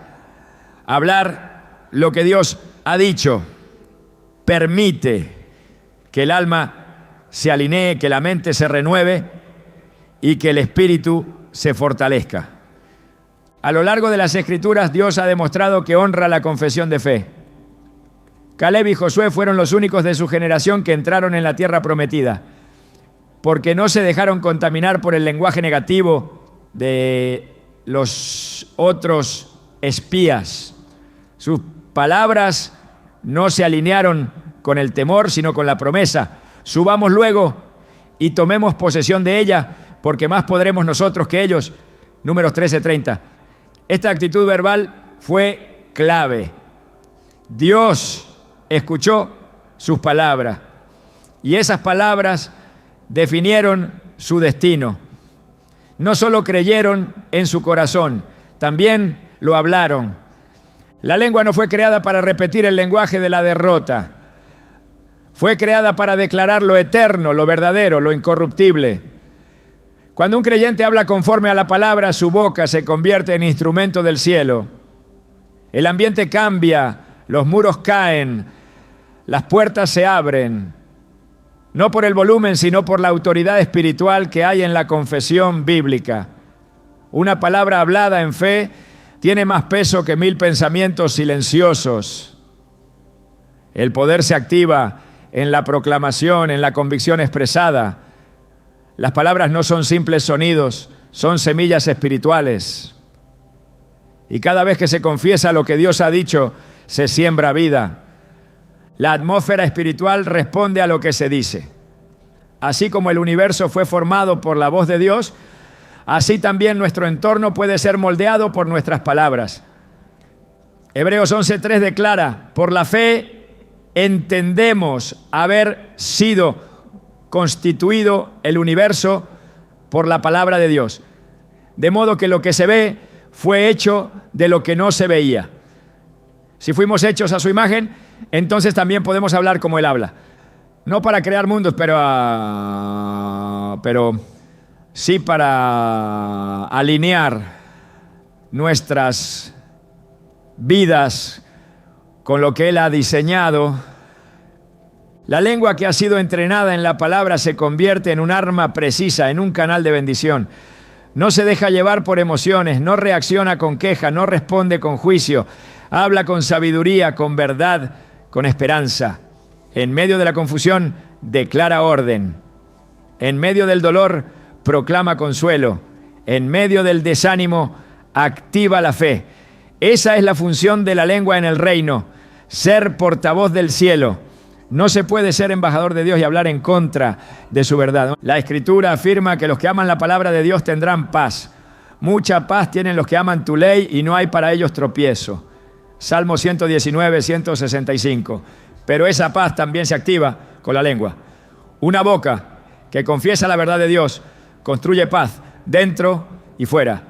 Hablar lo que Dios ha dicho permite que el alma se alinee, que la mente se renueve y que el espíritu se fortalezca. A lo largo de las Escrituras, Dios ha demostrado que honra la confesión de fe. Caleb y Josué fueron los únicos de su generación que entraron en la tierra prometida, porque no se dejaron contaminar por el lenguaje negativo de los otros espías. Sus palabras no se alinearon con el temor, sino con la promesa. Subamos luego y tomemos posesión de ella, porque más podremos nosotros que ellos. Números 13:30. Esta actitud verbal fue clave. Dios escuchó sus palabras y esas palabras definieron su destino. No solo creyeron en su corazón, también lo hablaron. La lengua no fue creada para repetir el lenguaje de la derrota. Fue creada para declarar lo eterno, lo verdadero, lo incorruptible. Cuando un creyente habla conforme a la palabra, su boca se convierte en instrumento del cielo. El ambiente cambia, los muros caen, Las puertas se abren, no por el volumen, sino por la autoridad espiritual que hay en la confesión bíblica. Una palabra hablada en fe tiene más peso que 1000 pensamientos silenciosos. El poder se activa en la proclamación, en la convicción expresada. Las palabras no son simples sonidos, son semillas espirituales. Y cada vez que se confiesa lo que Dios ha dicho, se siembra vida. La atmósfera espiritual responde a lo que se dice. Así como el universo fue formado por la voz de Dios, así también nuestro entorno puede ser moldeado por nuestras palabras. Hebreos 11:3 declara: por la fe entendemos haber sido constituido el universo por la palabra de Dios. De modo que lo que se ve fue hecho de lo que no se veía. Si fuimos hechos a su imagen, entonces también podemos hablar como Él habla. No para crear mundos, pero sí para alinear nuestras vidas con lo que Él ha diseñado. La lengua que ha sido entrenada en la palabra se convierte en un arma precisa, en un canal de bendición. No se deja llevar por emociones, no reacciona con queja, no responde con juicio. Habla con sabiduría, con verdad, con esperanza. En medio de la confusión, declara orden. En medio del dolor, proclama consuelo. En medio del desánimo, activa la fe. Esa es la función de la lengua en el reino, ser portavoz del cielo. No se puede ser embajador de Dios y hablar en contra de su verdad. La Escritura afirma que los que aman la palabra de Dios tendrán paz. Mucha paz tienen los que aman tu ley y no hay para ellos tropiezo. Salmo 119, 165. Pero esa paz también se activa con la lengua. Una boca que confiesa la verdad de Dios construye paz dentro y fuera.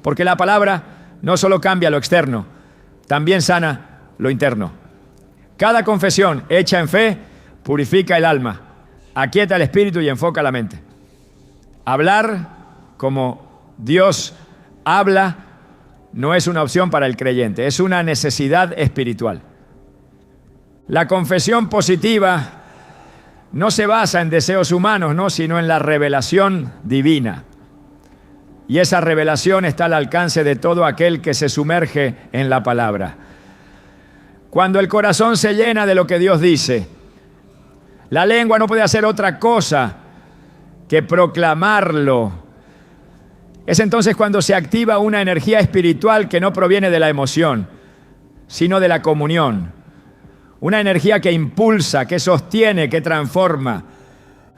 Porque la palabra no solo cambia lo externo, también sana lo interno. Cada confesión hecha en fe purifica el alma, aquieta el espíritu y enfoca la mente. Hablar como Dios habla no es una opción para el creyente, es una necesidad espiritual. La confesión positiva no se basa en deseos humanos, no, sino en la revelación divina. Y esa revelación está al alcance de todo aquel que se sumerge en la palabra. Cuando el corazón se llena de lo que Dios dice, la lengua no puede hacer otra cosa que proclamarlo. Es entonces cuando se activa una energía espiritual que no proviene de la emoción, sino de la comunión. Una energía que impulsa, que sostiene, que transforma.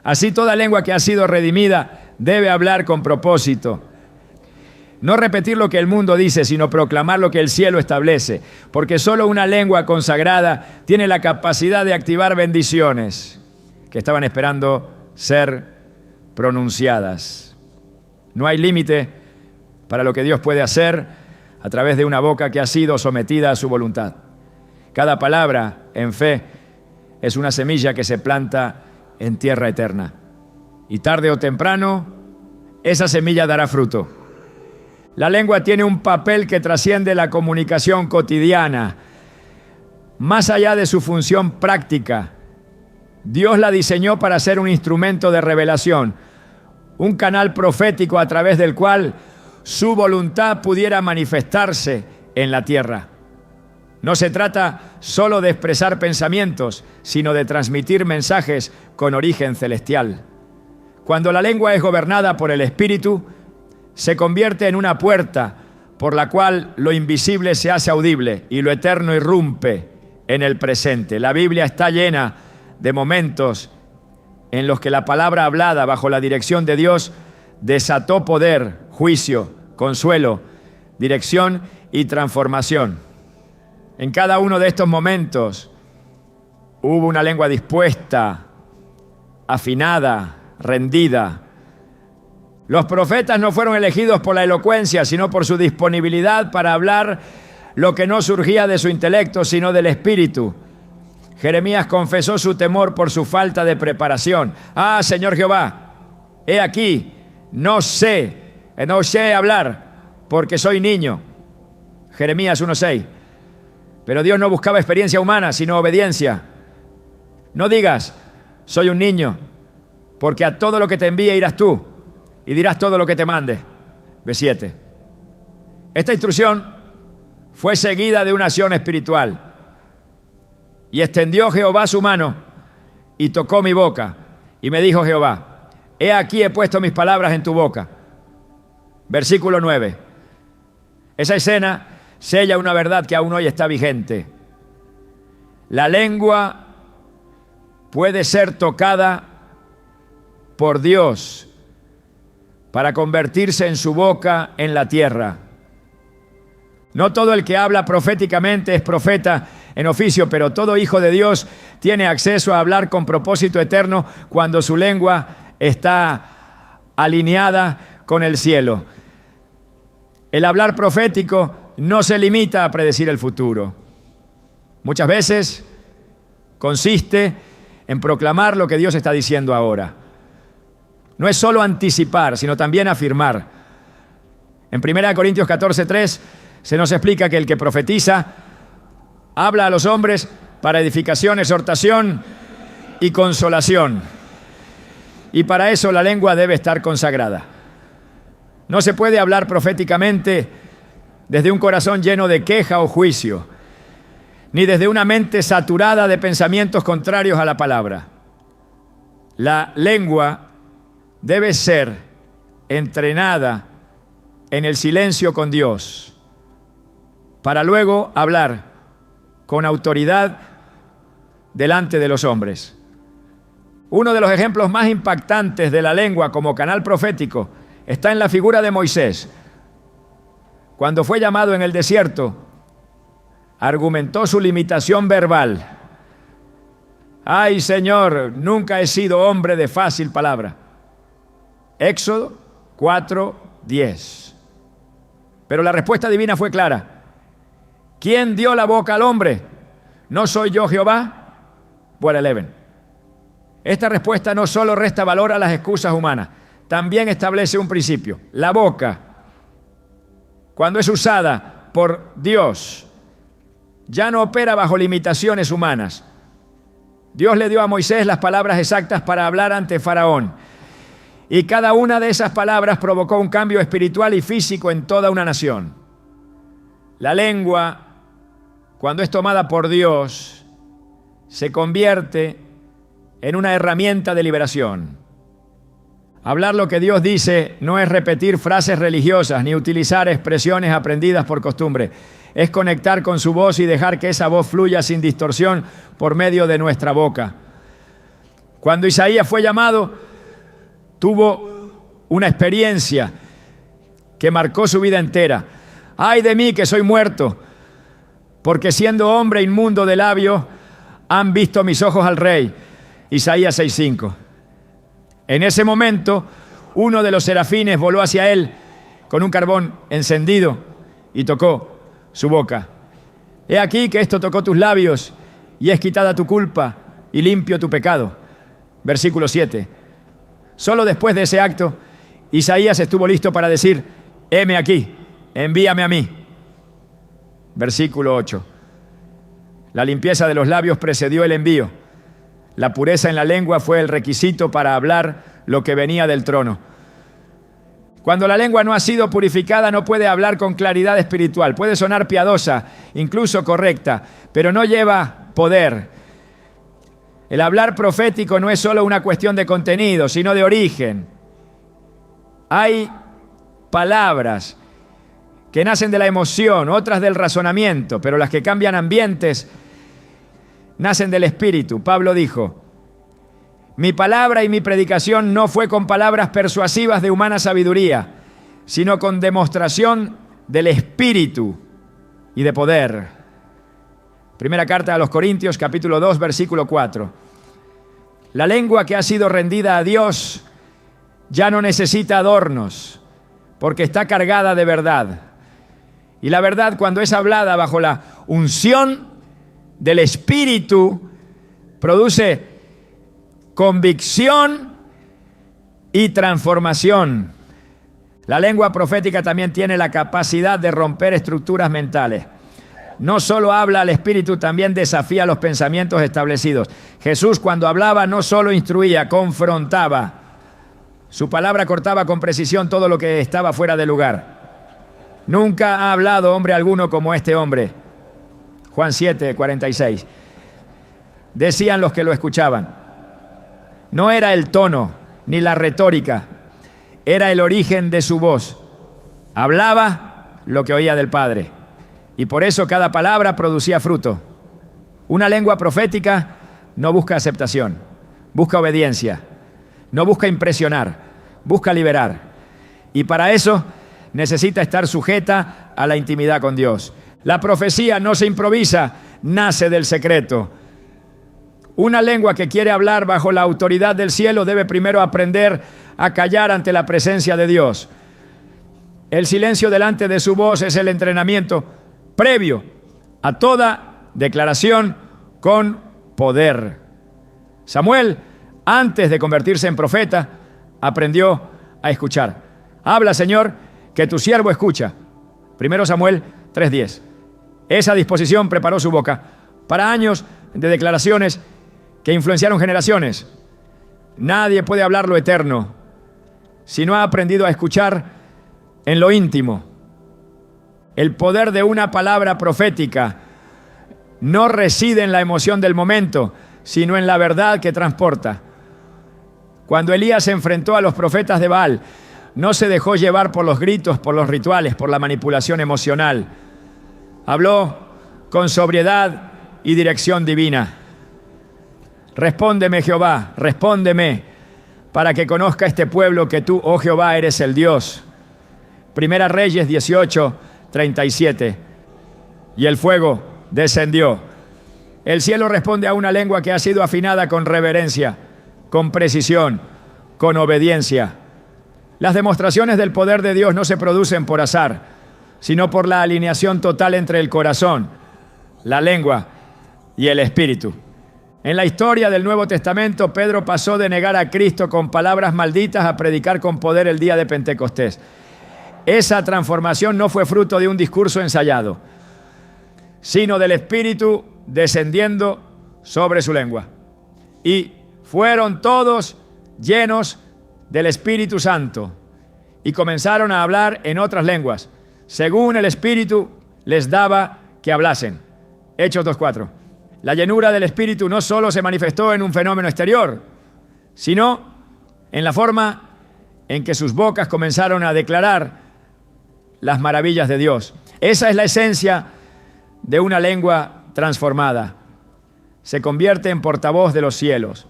Así toda lengua que ha sido redimida debe hablar con propósito. No repetir lo que el mundo dice, sino proclamar lo que el cielo establece. Porque solo una lengua consagrada tiene la capacidad de activar bendiciones que estaban esperando ser pronunciadas. No hay límite para lo que Dios puede hacer a través de una boca que ha sido sometida a su voluntad. Cada palabra en fe es una semilla que se planta en tierra eterna. Y tarde o temprano, esa semilla dará fruto. La lengua tiene un papel que trasciende la comunicación cotidiana. Más allá de su función práctica, Dios la diseñó para ser un instrumento de revelación, un canal profético a través del cual su voluntad pudiera manifestarse en la tierra. No se trata solo de expresar pensamientos, sino de transmitir mensajes con origen celestial. Cuando la lengua es gobernada por el Espíritu, se convierte en una puerta por la cual lo invisible se hace audible y lo eterno irrumpe en el presente. La Biblia está llena de momentos en los que la palabra hablada bajo la dirección de Dios desató poder, juicio, consuelo, dirección y transformación. En cada uno de estos momentos hubo una lengua dispuesta, afinada, rendida. Los profetas no fueron elegidos por la elocuencia, sino por su disponibilidad para hablar lo que no surgía de su intelecto, sino del espíritu. Jeremías confesó su temor por su falta de preparación. Ah, Señor Jehová, he aquí, no sé hablar porque soy niño. Jeremías 1:6. Pero Dios no buscaba experiencia humana, sino obediencia. No digas, soy un niño, porque a todo lo que te envíe irás tú y dirás todo lo que te mande. B7. Esta instrucción fue seguida de una acción espiritual. Y extendió Jehová su mano y tocó mi boca. Y me dijo Jehová, he aquí he puesto mis palabras en tu boca. Versículo 9. Esa escena sella una verdad que aún hoy está vigente. La lengua puede ser tocada por Dios para convertirse en su boca en la tierra. No todo el que habla proféticamente es profeta en oficio, pero todo hijo de Dios tiene acceso a hablar con propósito eterno cuando su lengua está alineada con el cielo. El hablar profético no se limita a predecir el futuro. Muchas veces consiste en proclamar lo que Dios está diciendo ahora. No es solo anticipar, sino también afirmar. En 1 Corintios 14:3 se nos explica que el que profetiza habla a los hombres para edificación, exhortación y consolación. Y para eso la lengua debe estar consagrada. No se puede hablar proféticamente desde un corazón lleno de queja o juicio, ni desde una mente saturada de pensamientos contrarios a la palabra. La lengua debe ser entrenada en el silencio con Dios, para luego hablar con autoridad delante de los hombres. Uno de los ejemplos más impactantes de la lengua como canal profético está en la figura de Moisés. Cuando fue llamado en el desierto, argumentó su limitación verbal. Ay, Señor, nunca he sido hombre de fácil palabra. Éxodo 4:10. Pero la respuesta divina fue clara. ¿Quién dio la boca al hombre? ¿No soy yo Jehová? Bueno, 11. Esta respuesta no solo resta valor a las excusas humanas, también establece un principio. La boca, cuando es usada por Dios, ya no opera bajo limitaciones humanas. Dios le dio a Moisés las palabras exactas para hablar ante Faraón. Y cada una de esas palabras provocó un cambio espiritual y físico en toda una nación. La lengua, cuando es tomada por Dios, se convierte en una herramienta de liberación. Hablar lo que Dios dice no es repetir frases religiosas ni utilizar expresiones aprendidas por costumbre. Es conectar con su voz y dejar que esa voz fluya sin distorsión por medio de nuestra boca. Cuando Isaías fue llamado, tuvo una experiencia que marcó su vida entera. ¡Ay de mí que soy muerto! Porque siendo hombre inmundo de labios, han visto mis ojos al Rey. Isaías 6:5. En ese momento, uno de los serafines voló hacia él con un carbón encendido y tocó su boca. He aquí que esto tocó tus labios y es quitada tu culpa y limpio tu pecado. Versículo 7. Solo después de ese acto, Isaías estuvo listo para decir, heme aquí, envíame a mí. Versículo 8. La limpieza de los labios precedió el envío. La pureza en la lengua fue el requisito para hablar lo que venía del trono. Cuando la lengua no ha sido purificada, no puede hablar con claridad espiritual. Puede sonar piadosa, incluso correcta, pero no lleva poder. El hablar profético no es solo una cuestión de contenido, sino de origen. Hay palabras que nacen de la emoción, otras del razonamiento, pero las que cambian ambientes nacen del Espíritu. Pablo dijo, mi palabra y mi predicación no fue con palabras persuasivas de humana sabiduría, sino con demostración del Espíritu y de poder. Primera carta a los Corintios, capítulo 2, versículo 4. La lengua que ha sido rendida a Dios ya no necesita adornos, porque está cargada de verdad. Y la verdad, cuando es hablada bajo la unción del Espíritu, produce convicción y transformación. La lengua profética también tiene la capacidad de romper estructuras mentales. No solo habla al espíritu, también desafía los pensamientos establecidos. Jesús, cuando hablaba, no solo instruía, confrontaba. Su palabra cortaba con precisión todo lo que estaba fuera de lugar. Nunca ha hablado hombre alguno como este hombre. Juan 7, 46. Decían los que lo escuchaban. No era el tono ni la retórica, era el origen de su voz. Hablaba lo que oía del Padre. Y por eso cada palabra producía fruto. Una lengua profética no busca aceptación, busca obediencia, no busca impresionar, busca liberar. Y para eso necesita estar sujeta a la intimidad con Dios. La profecía no se improvisa, nace del secreto. Una lengua que quiere hablar bajo la autoridad del cielo debe primero aprender a callar ante la presencia de Dios. El silencio delante de su voz es el entrenamiento previo a toda declaración con poder. Samuel, antes de convertirse en profeta, aprendió a escuchar. Habla, Señor, que tu siervo escucha. 1 Samuel 3:10. Esa disposición preparó su boca para años de declaraciones que influenciaron generaciones. Nadie puede hablar lo eterno si no ha aprendido a escuchar en lo íntimo. El poder de una palabra profética no reside en la emoción del momento, sino en la verdad que transporta. Cuando Elías se enfrentó a los profetas de Baal, no se dejó llevar por los gritos, por los rituales, por la manipulación emocional. Habló con sobriedad y dirección divina. Respóndeme, Jehová, respóndeme, para que conozca este pueblo que tú, oh Jehová, eres el Dios. Primera Reyes 18:37. Y el fuego descendió. El cielo responde a una lengua que ha sido afinada con reverencia, con precisión, con obediencia. Las demostraciones del poder de Dios no se producen por azar, sino por la alineación total entre el corazón, la lengua y el espíritu. En la historia del Nuevo Testamento, Pedro pasó de negar a Cristo con palabras malditas a predicar con poder el día de Pentecostés. Esa transformación no fue fruto de un discurso ensayado, sino del Espíritu descendiendo sobre su lengua. Y fueron todos llenos del Espíritu Santo y comenzaron a hablar en otras lenguas, según el Espíritu les daba que hablasen. Hechos 2:4. La llenura del Espíritu no solo se manifestó en un fenómeno exterior, sino en la forma en que sus bocas comenzaron a declarar las maravillas de Dios. Esa es la esencia de una lengua transformada. Se convierte en portavoz de los cielos.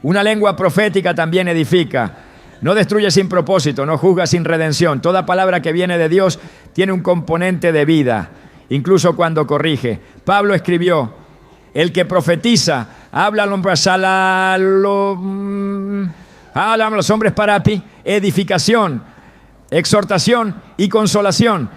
Una lengua profética también edifica. No destruye sin propósito, no juzga sin redención. Toda palabra que viene de Dios tiene un componente de vida, incluso cuando corrige. Pablo escribió: el que profetiza habla a los hombres para edificación, exhortación y consolación.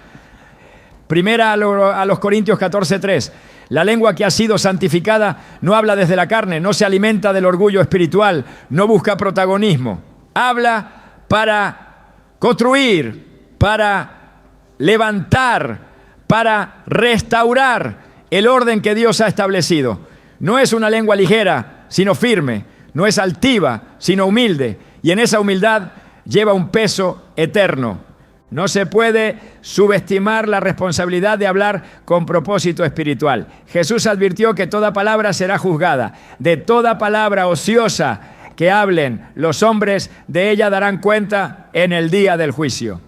Primera a los Corintios 14:3. La lengua que ha sido santificada no habla desde la carne, no se alimenta del orgullo espiritual, no busca protagonismo. Habla para construir, para levantar, para restaurar el orden que Dios ha establecido. No es una lengua ligera, sino firme. No es altiva, sino humilde. Y en esa humildad lleva un peso eterno. No se puede subestimar la responsabilidad de hablar con propósito espiritual. Jesús advirtió que toda palabra será juzgada. De toda palabra ociosa que hablen los hombres, de ella darán cuenta en el día del juicio.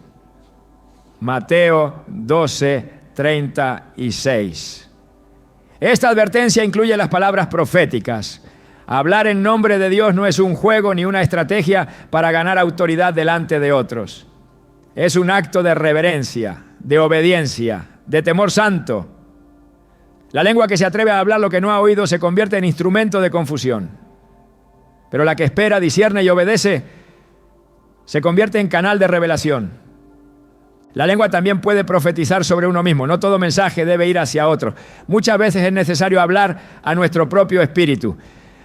Mateo 12:36. Esta advertencia incluye las palabras proféticas. Hablar en nombre de Dios no es un juego ni una estrategia para ganar autoridad delante de otros. Es un acto de reverencia, de obediencia, de temor santo. La lengua que se atreve a hablar lo que no ha oído se convierte en instrumento de confusión. Pero la que espera, discierne y obedece se convierte en canal de revelación. La lengua también puede profetizar sobre uno mismo. No todo mensaje debe ir hacia otro. Muchas veces es necesario hablar a nuestro propio espíritu.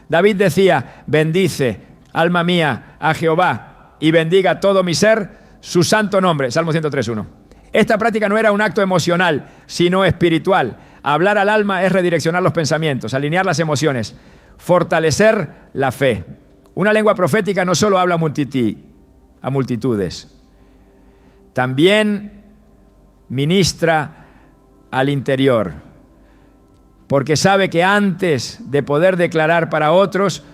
David decía: bendice, alma mía, a Jehová, y bendiga todo mi ser su santo nombre. Salmo 103:1. Esta práctica no era un acto emocional, sino espiritual. Hablar al alma es redireccionar los pensamientos, alinear las emociones, fortalecer la fe. Una lengua profética no solo habla a multitudes, también ministra al interior, porque sabe que antes de poder declarar para otros,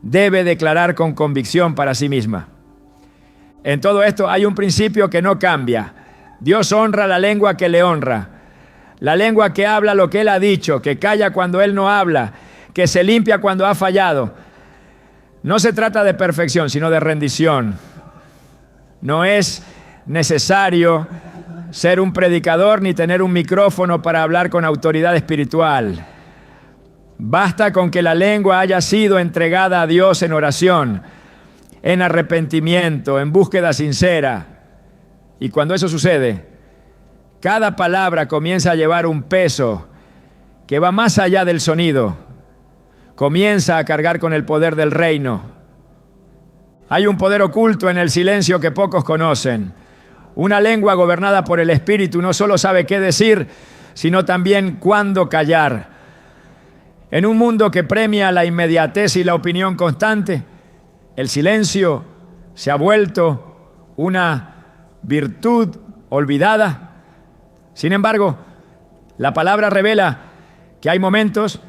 debe declarar con convicción para sí misma. En todo esto hay un principio que no cambia. Dios honra la lengua que le honra, la lengua que habla lo que Él ha dicho, que calla cuando Él no habla, que se limpia cuando ha fallado. No se trata de perfección, sino de rendición. No es necesario ser un predicador ni tener un micrófono para hablar con autoridad espiritual. Basta con que la lengua haya sido entregada a Dios en oración, en arrepentimiento, en búsqueda sincera. Y cuando eso sucede, cada palabra comienza a llevar un peso que va más allá del sonido. Comienza a cargar con el poder del reino. Hay un poder oculto en el silencio que pocos conocen. Una lengua gobernada por el Espíritu no solo sabe qué decir, sino también cuándo callar. En un mundo que premia la inmediatez y la opinión constante, el silencio se ha vuelto una virtud olvidada. Sin embargo, la palabra revela que hay momentos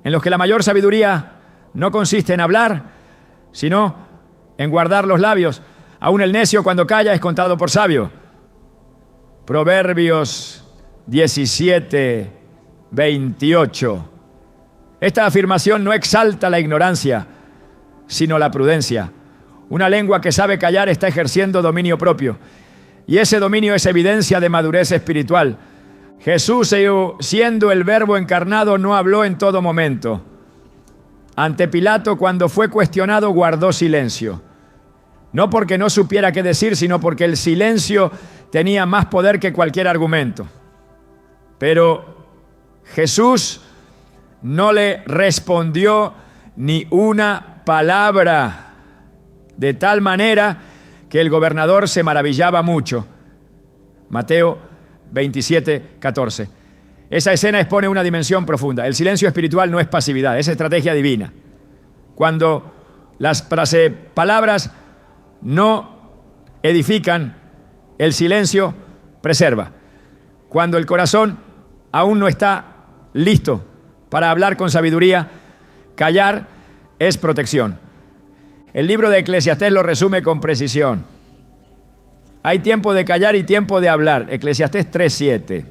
en los que la mayor sabiduría no consiste en hablar, sino en guardar los labios. Aún el necio cuando calla es contado por sabio. Proverbios 17, 28. Esta afirmación no exalta la ignorancia, sino la prudencia. Una lengua que sabe callar está ejerciendo dominio propio. Y ese dominio es evidencia de madurez espiritual. Jesús, siendo el Verbo encarnado, no habló en todo momento. Ante Pilato, cuando fue cuestionado, guardó silencio. No porque no supiera qué decir, sino porque el silencio tenía más poder que cualquier argumento. Pero Jesús no le respondió ni una palabra, de tal manera que el gobernador se maravillaba mucho. Mateo 27, 14. Esa escena expone una dimensión profunda. El silencio espiritual no es pasividad, es estrategia divina. Cuando las palabras no edifican, el silencio preserva. Cuando el corazón aún no está listo para hablar con sabiduría, callar es protección. El libro de Eclesiastés lo resume con precisión. Hay tiempo de callar y tiempo de hablar. Eclesiastés 3:7.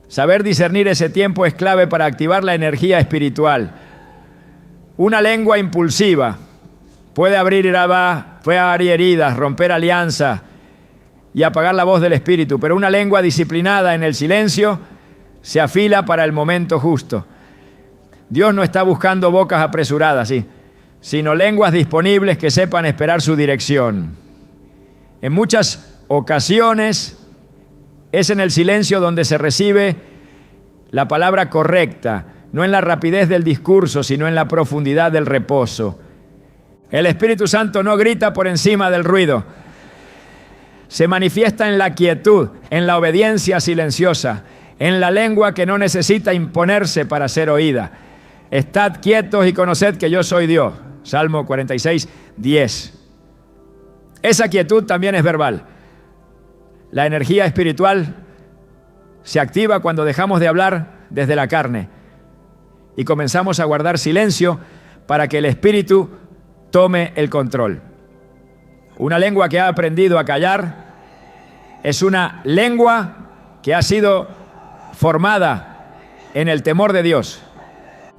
Saber discernir ese tiempo es clave para activar la energía espiritual. Una lengua impulsiva puede abrir heridas, romper alianzas y apagar la voz del espíritu, pero una lengua disciplinada en el silencio se afila para el momento justo. Dios no está buscando bocas apresuradas, sí, sino lenguas disponibles que sepan esperar su dirección. En muchas ocasiones es en el silencio donde se recibe la palabra correcta, no en la rapidez del discurso, sino en la profundidad del reposo. El Espíritu Santo no grita por encima del ruido. Se manifiesta en la quietud, en la obediencia silenciosa, en la lengua que no necesita imponerse para ser oída. Estad quietos y conoced que yo soy Dios. Salmo 46, 10. Esa quietud también es verbal. La energía espiritual se activa cuando dejamos de hablar desde la carne y comenzamos a guardar silencio para que el Espíritu tome el control. Una lengua que ha aprendido a callar es una lengua que ha sido formada en el temor de Dios.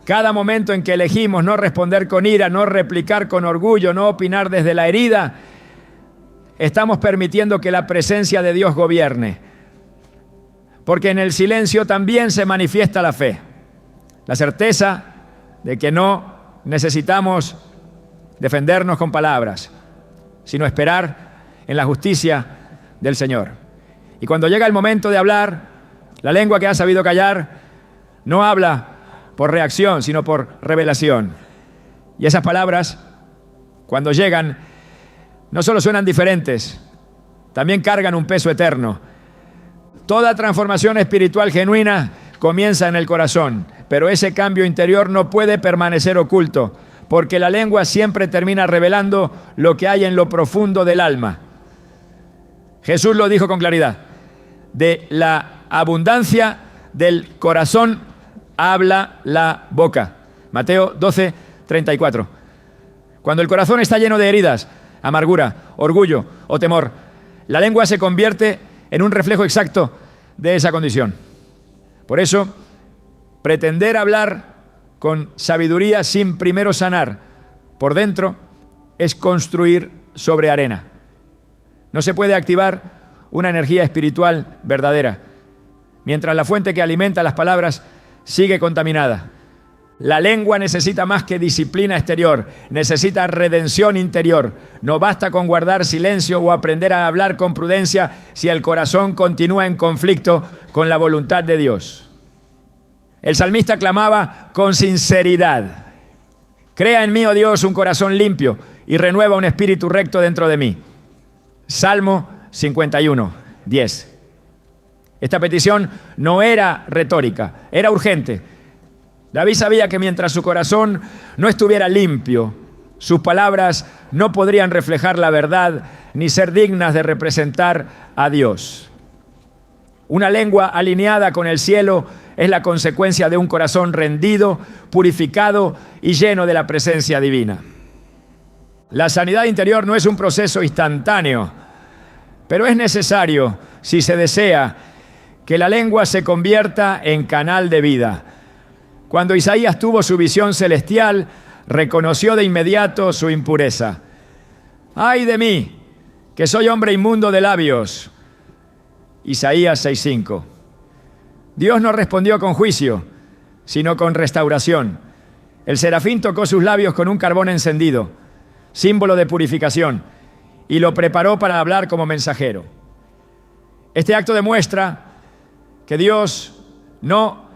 Cada momento en que elegimos no responder con ira, no replicar con orgullo, no opinar desde la herida, estamos permitiendo que la presencia de Dios gobierne. Porque en el silencio también se manifiesta la fe. La certeza de que no necesitamos defendernos con palabras, sino esperar en la justicia del Señor. Y cuando llega el momento de hablar, la lengua que ha sabido callar no habla por reacción, sino por revelación. Y esas palabras, cuando llegan, no solo suenan diferentes, también cargan un peso eterno. Toda transformación espiritual genuina comienza en el corazón, pero ese cambio interior no puede permanecer oculto, porque la lengua siempre termina revelando lo que hay en lo profundo del alma. Jesús lo dijo con claridad: de la abundancia del corazón habla la boca. Mateo 12:34. Cuando el corazón está lleno de heridas, amargura, orgullo o temor, la lengua se convierte en un reflejo exacto de esa condición. Por eso, pretender hablar con sabiduría sin primero sanar por dentro es construir sobre arena. No se puede activar una energía espiritual verdadera mientras la fuente que alimenta las palabras sigue contaminada. La lengua necesita más que disciplina exterior, necesita redención interior. No basta con guardar silencio o aprender a hablar con prudencia si el corazón continúa en conflicto con la voluntad de Dios. El salmista clamaba con sinceridad: crea en mí, oh Dios, un corazón limpio y renueva un espíritu recto dentro de mí. Salmo 51:10. Esta petición no era retórica, era urgente. David sabía que mientras su corazón no estuviera limpio, sus palabras no podrían reflejar la verdad ni ser dignas de representar a Dios. Una lengua alineada con el cielo es la consecuencia de un corazón rendido, purificado y lleno de la presencia divina. La sanidad interior no es un proceso instantáneo, pero es necesario si se desea que la lengua se convierta en canal de vida. Cuando Isaías tuvo su visión celestial, reconoció de inmediato su impureza. ¡Ay de mí, que soy hombre inmundo de labios! Isaías 6:5. Dios no respondió con juicio, sino con restauración. El serafín tocó sus labios con un carbón encendido, símbolo de purificación, y lo preparó para hablar como mensajero. Este acto demuestra que Dios no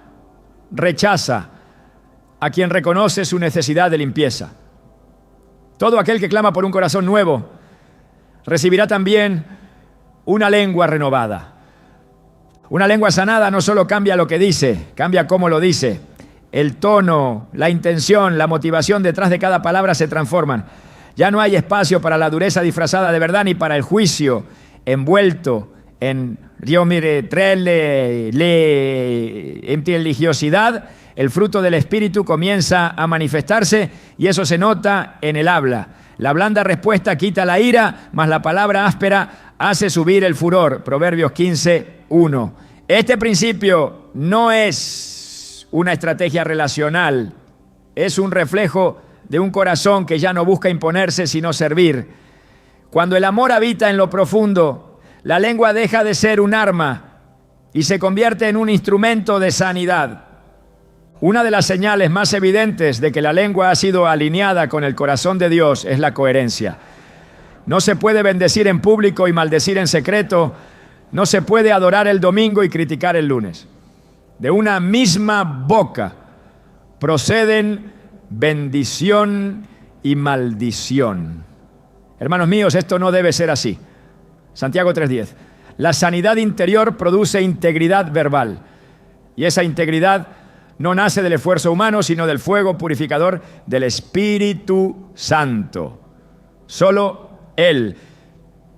rechaza a quien reconoce su necesidad de limpieza. Todo aquel que clama por un corazón nuevo recibirá también una lengua renovada. Una lengua sanada no solo cambia lo que dice, cambia cómo lo dice. El tono, la intención, la motivación detrás de cada palabra se transforman. Ya no hay espacio para la dureza disfrazada de verdad ni para el juicio envuelto en religiosidad. El fruto del Espíritu comienza a manifestarse y eso se nota en el habla. La blanda respuesta quita la ira, mas la palabra áspera hace subir el furor. Proverbios 15:1. Este principio no es una estrategia relacional, es un reflejo de un corazón que ya no busca imponerse sino servir. Cuando el amor habita en lo profundo, la lengua deja de ser un arma y se convierte en un instrumento de sanidad. Una de las señales más evidentes de que la lengua ha sido alineada con el corazón de Dios es la coherencia. No se puede bendecir en público y maldecir en secreto. No se puede adorar el domingo y criticar el lunes. De una misma boca proceden bendición y maldición. Hermanos míos, esto no debe ser así. Santiago 3:10. La sanidad interior produce integridad verbal. Y esa integridad no nace del esfuerzo humano, sino del fuego purificador del Espíritu Santo. Solo Él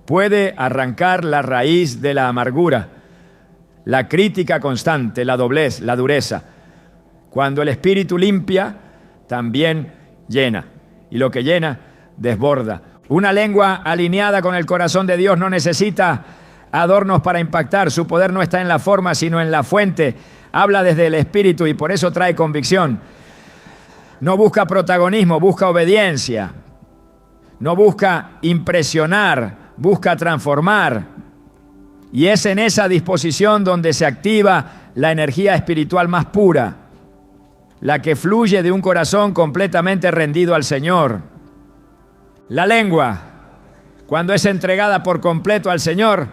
puede arrancar la raíz de la amargura, la crítica constante, la doblez, la dureza. Cuando el Espíritu limpia, también llena. Y lo que llena, desborda. Una lengua alineada con el corazón de Dios no necesita adornos para impactar. Su poder no está en la forma, sino en la fuente. Habla desde el Espíritu y por eso trae convicción. No busca protagonismo, busca obediencia. No busca impresionar, busca transformar. Y es en esa disposición donde se activa la energía espiritual más pura, la que fluye de un corazón completamente rendido al Señor. La lengua, cuando es entregada por completo al Señor,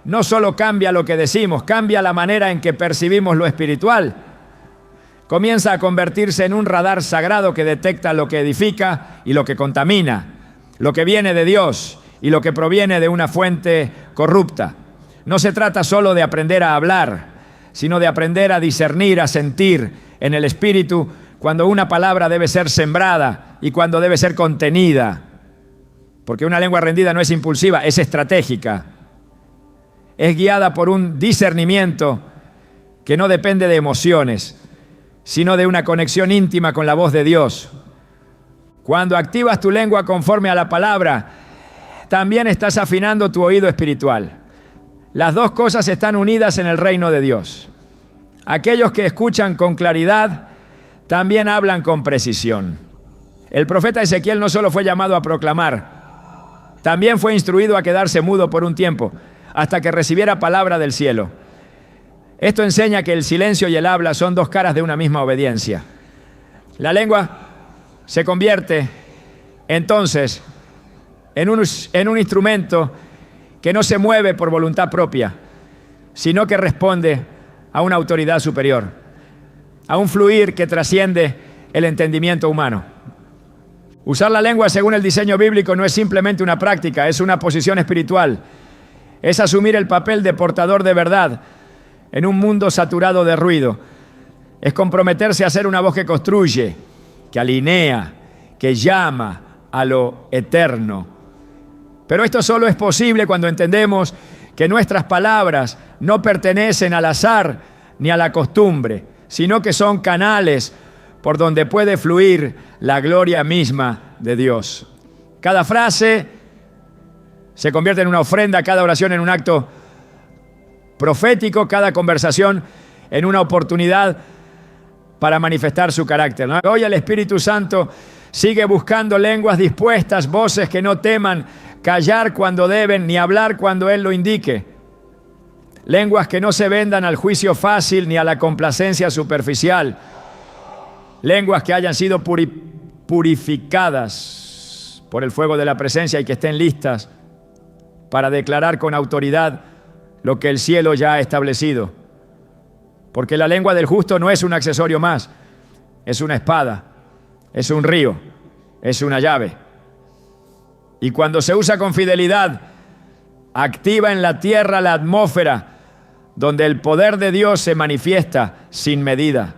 no solo cambia lo que decimos, cambia la manera en que percibimos lo espiritual. Comienza a convertirse en un radar sagrado que detecta lo que edifica y lo que contamina, lo que viene de Dios y lo que proviene de una fuente corrupta. No se trata solo de aprender a hablar, sino de aprender a discernir, a sentir en el espíritu cuando una palabra debe ser sembrada y cuando debe ser contenida. Porque una lengua rendida no es impulsiva, es estratégica. Es guiada por un discernimiento que no depende de emociones, sino de una conexión íntima con la voz de Dios. Cuando activas tu lengua conforme a la palabra, también estás afinando tu oído espiritual. Las dos cosas están unidas en el reino de Dios. Aquellos que escuchan con claridad también hablan con precisión. El profeta Ezequiel no solo fue llamado a proclamar, también fue instruido a quedarse mudo por un tiempo, hasta que recibiera palabra del cielo. Esto enseña que el silencio y el habla son dos caras de una misma obediencia. La lengua se convierte entonces en un instrumento que no se mueve por voluntad propia, sino que responde a una autoridad superior, a un fluir que trasciende el entendimiento humano. Usar la lengua según el diseño bíblico no es simplemente una práctica, es una posición espiritual. Es asumir el papel de portador de verdad en un mundo saturado de ruido. Es comprometerse a ser una voz que construye, que alinea, que llama a lo eterno. Pero esto solo es posible cuando entendemos que nuestras palabras no pertenecen al azar ni a la costumbre, sino que son canales por donde puede fluir la gloria misma de Dios. Cada frase se convierte en una ofrenda, cada oración en un acto profético, cada conversación en una oportunidad para manifestar su carácter, ¿no? Hoy el Espíritu Santo sigue buscando lenguas dispuestas, voces que no teman callar cuando deben ni hablar cuando Él lo indique. Lenguas que no se vendan al juicio fácil ni a la complacencia superficial. Lenguas que hayan sido purificadas por el fuego de la presencia y que estén listas para declarar con autoridad lo que el cielo ya ha establecido. Porque la lengua del justo no es un accesorio más, es una espada, es un río, es una llave. Y cuando se usa con fidelidad, activa en la tierra la atmósfera donde el poder de Dios se manifiesta sin medida.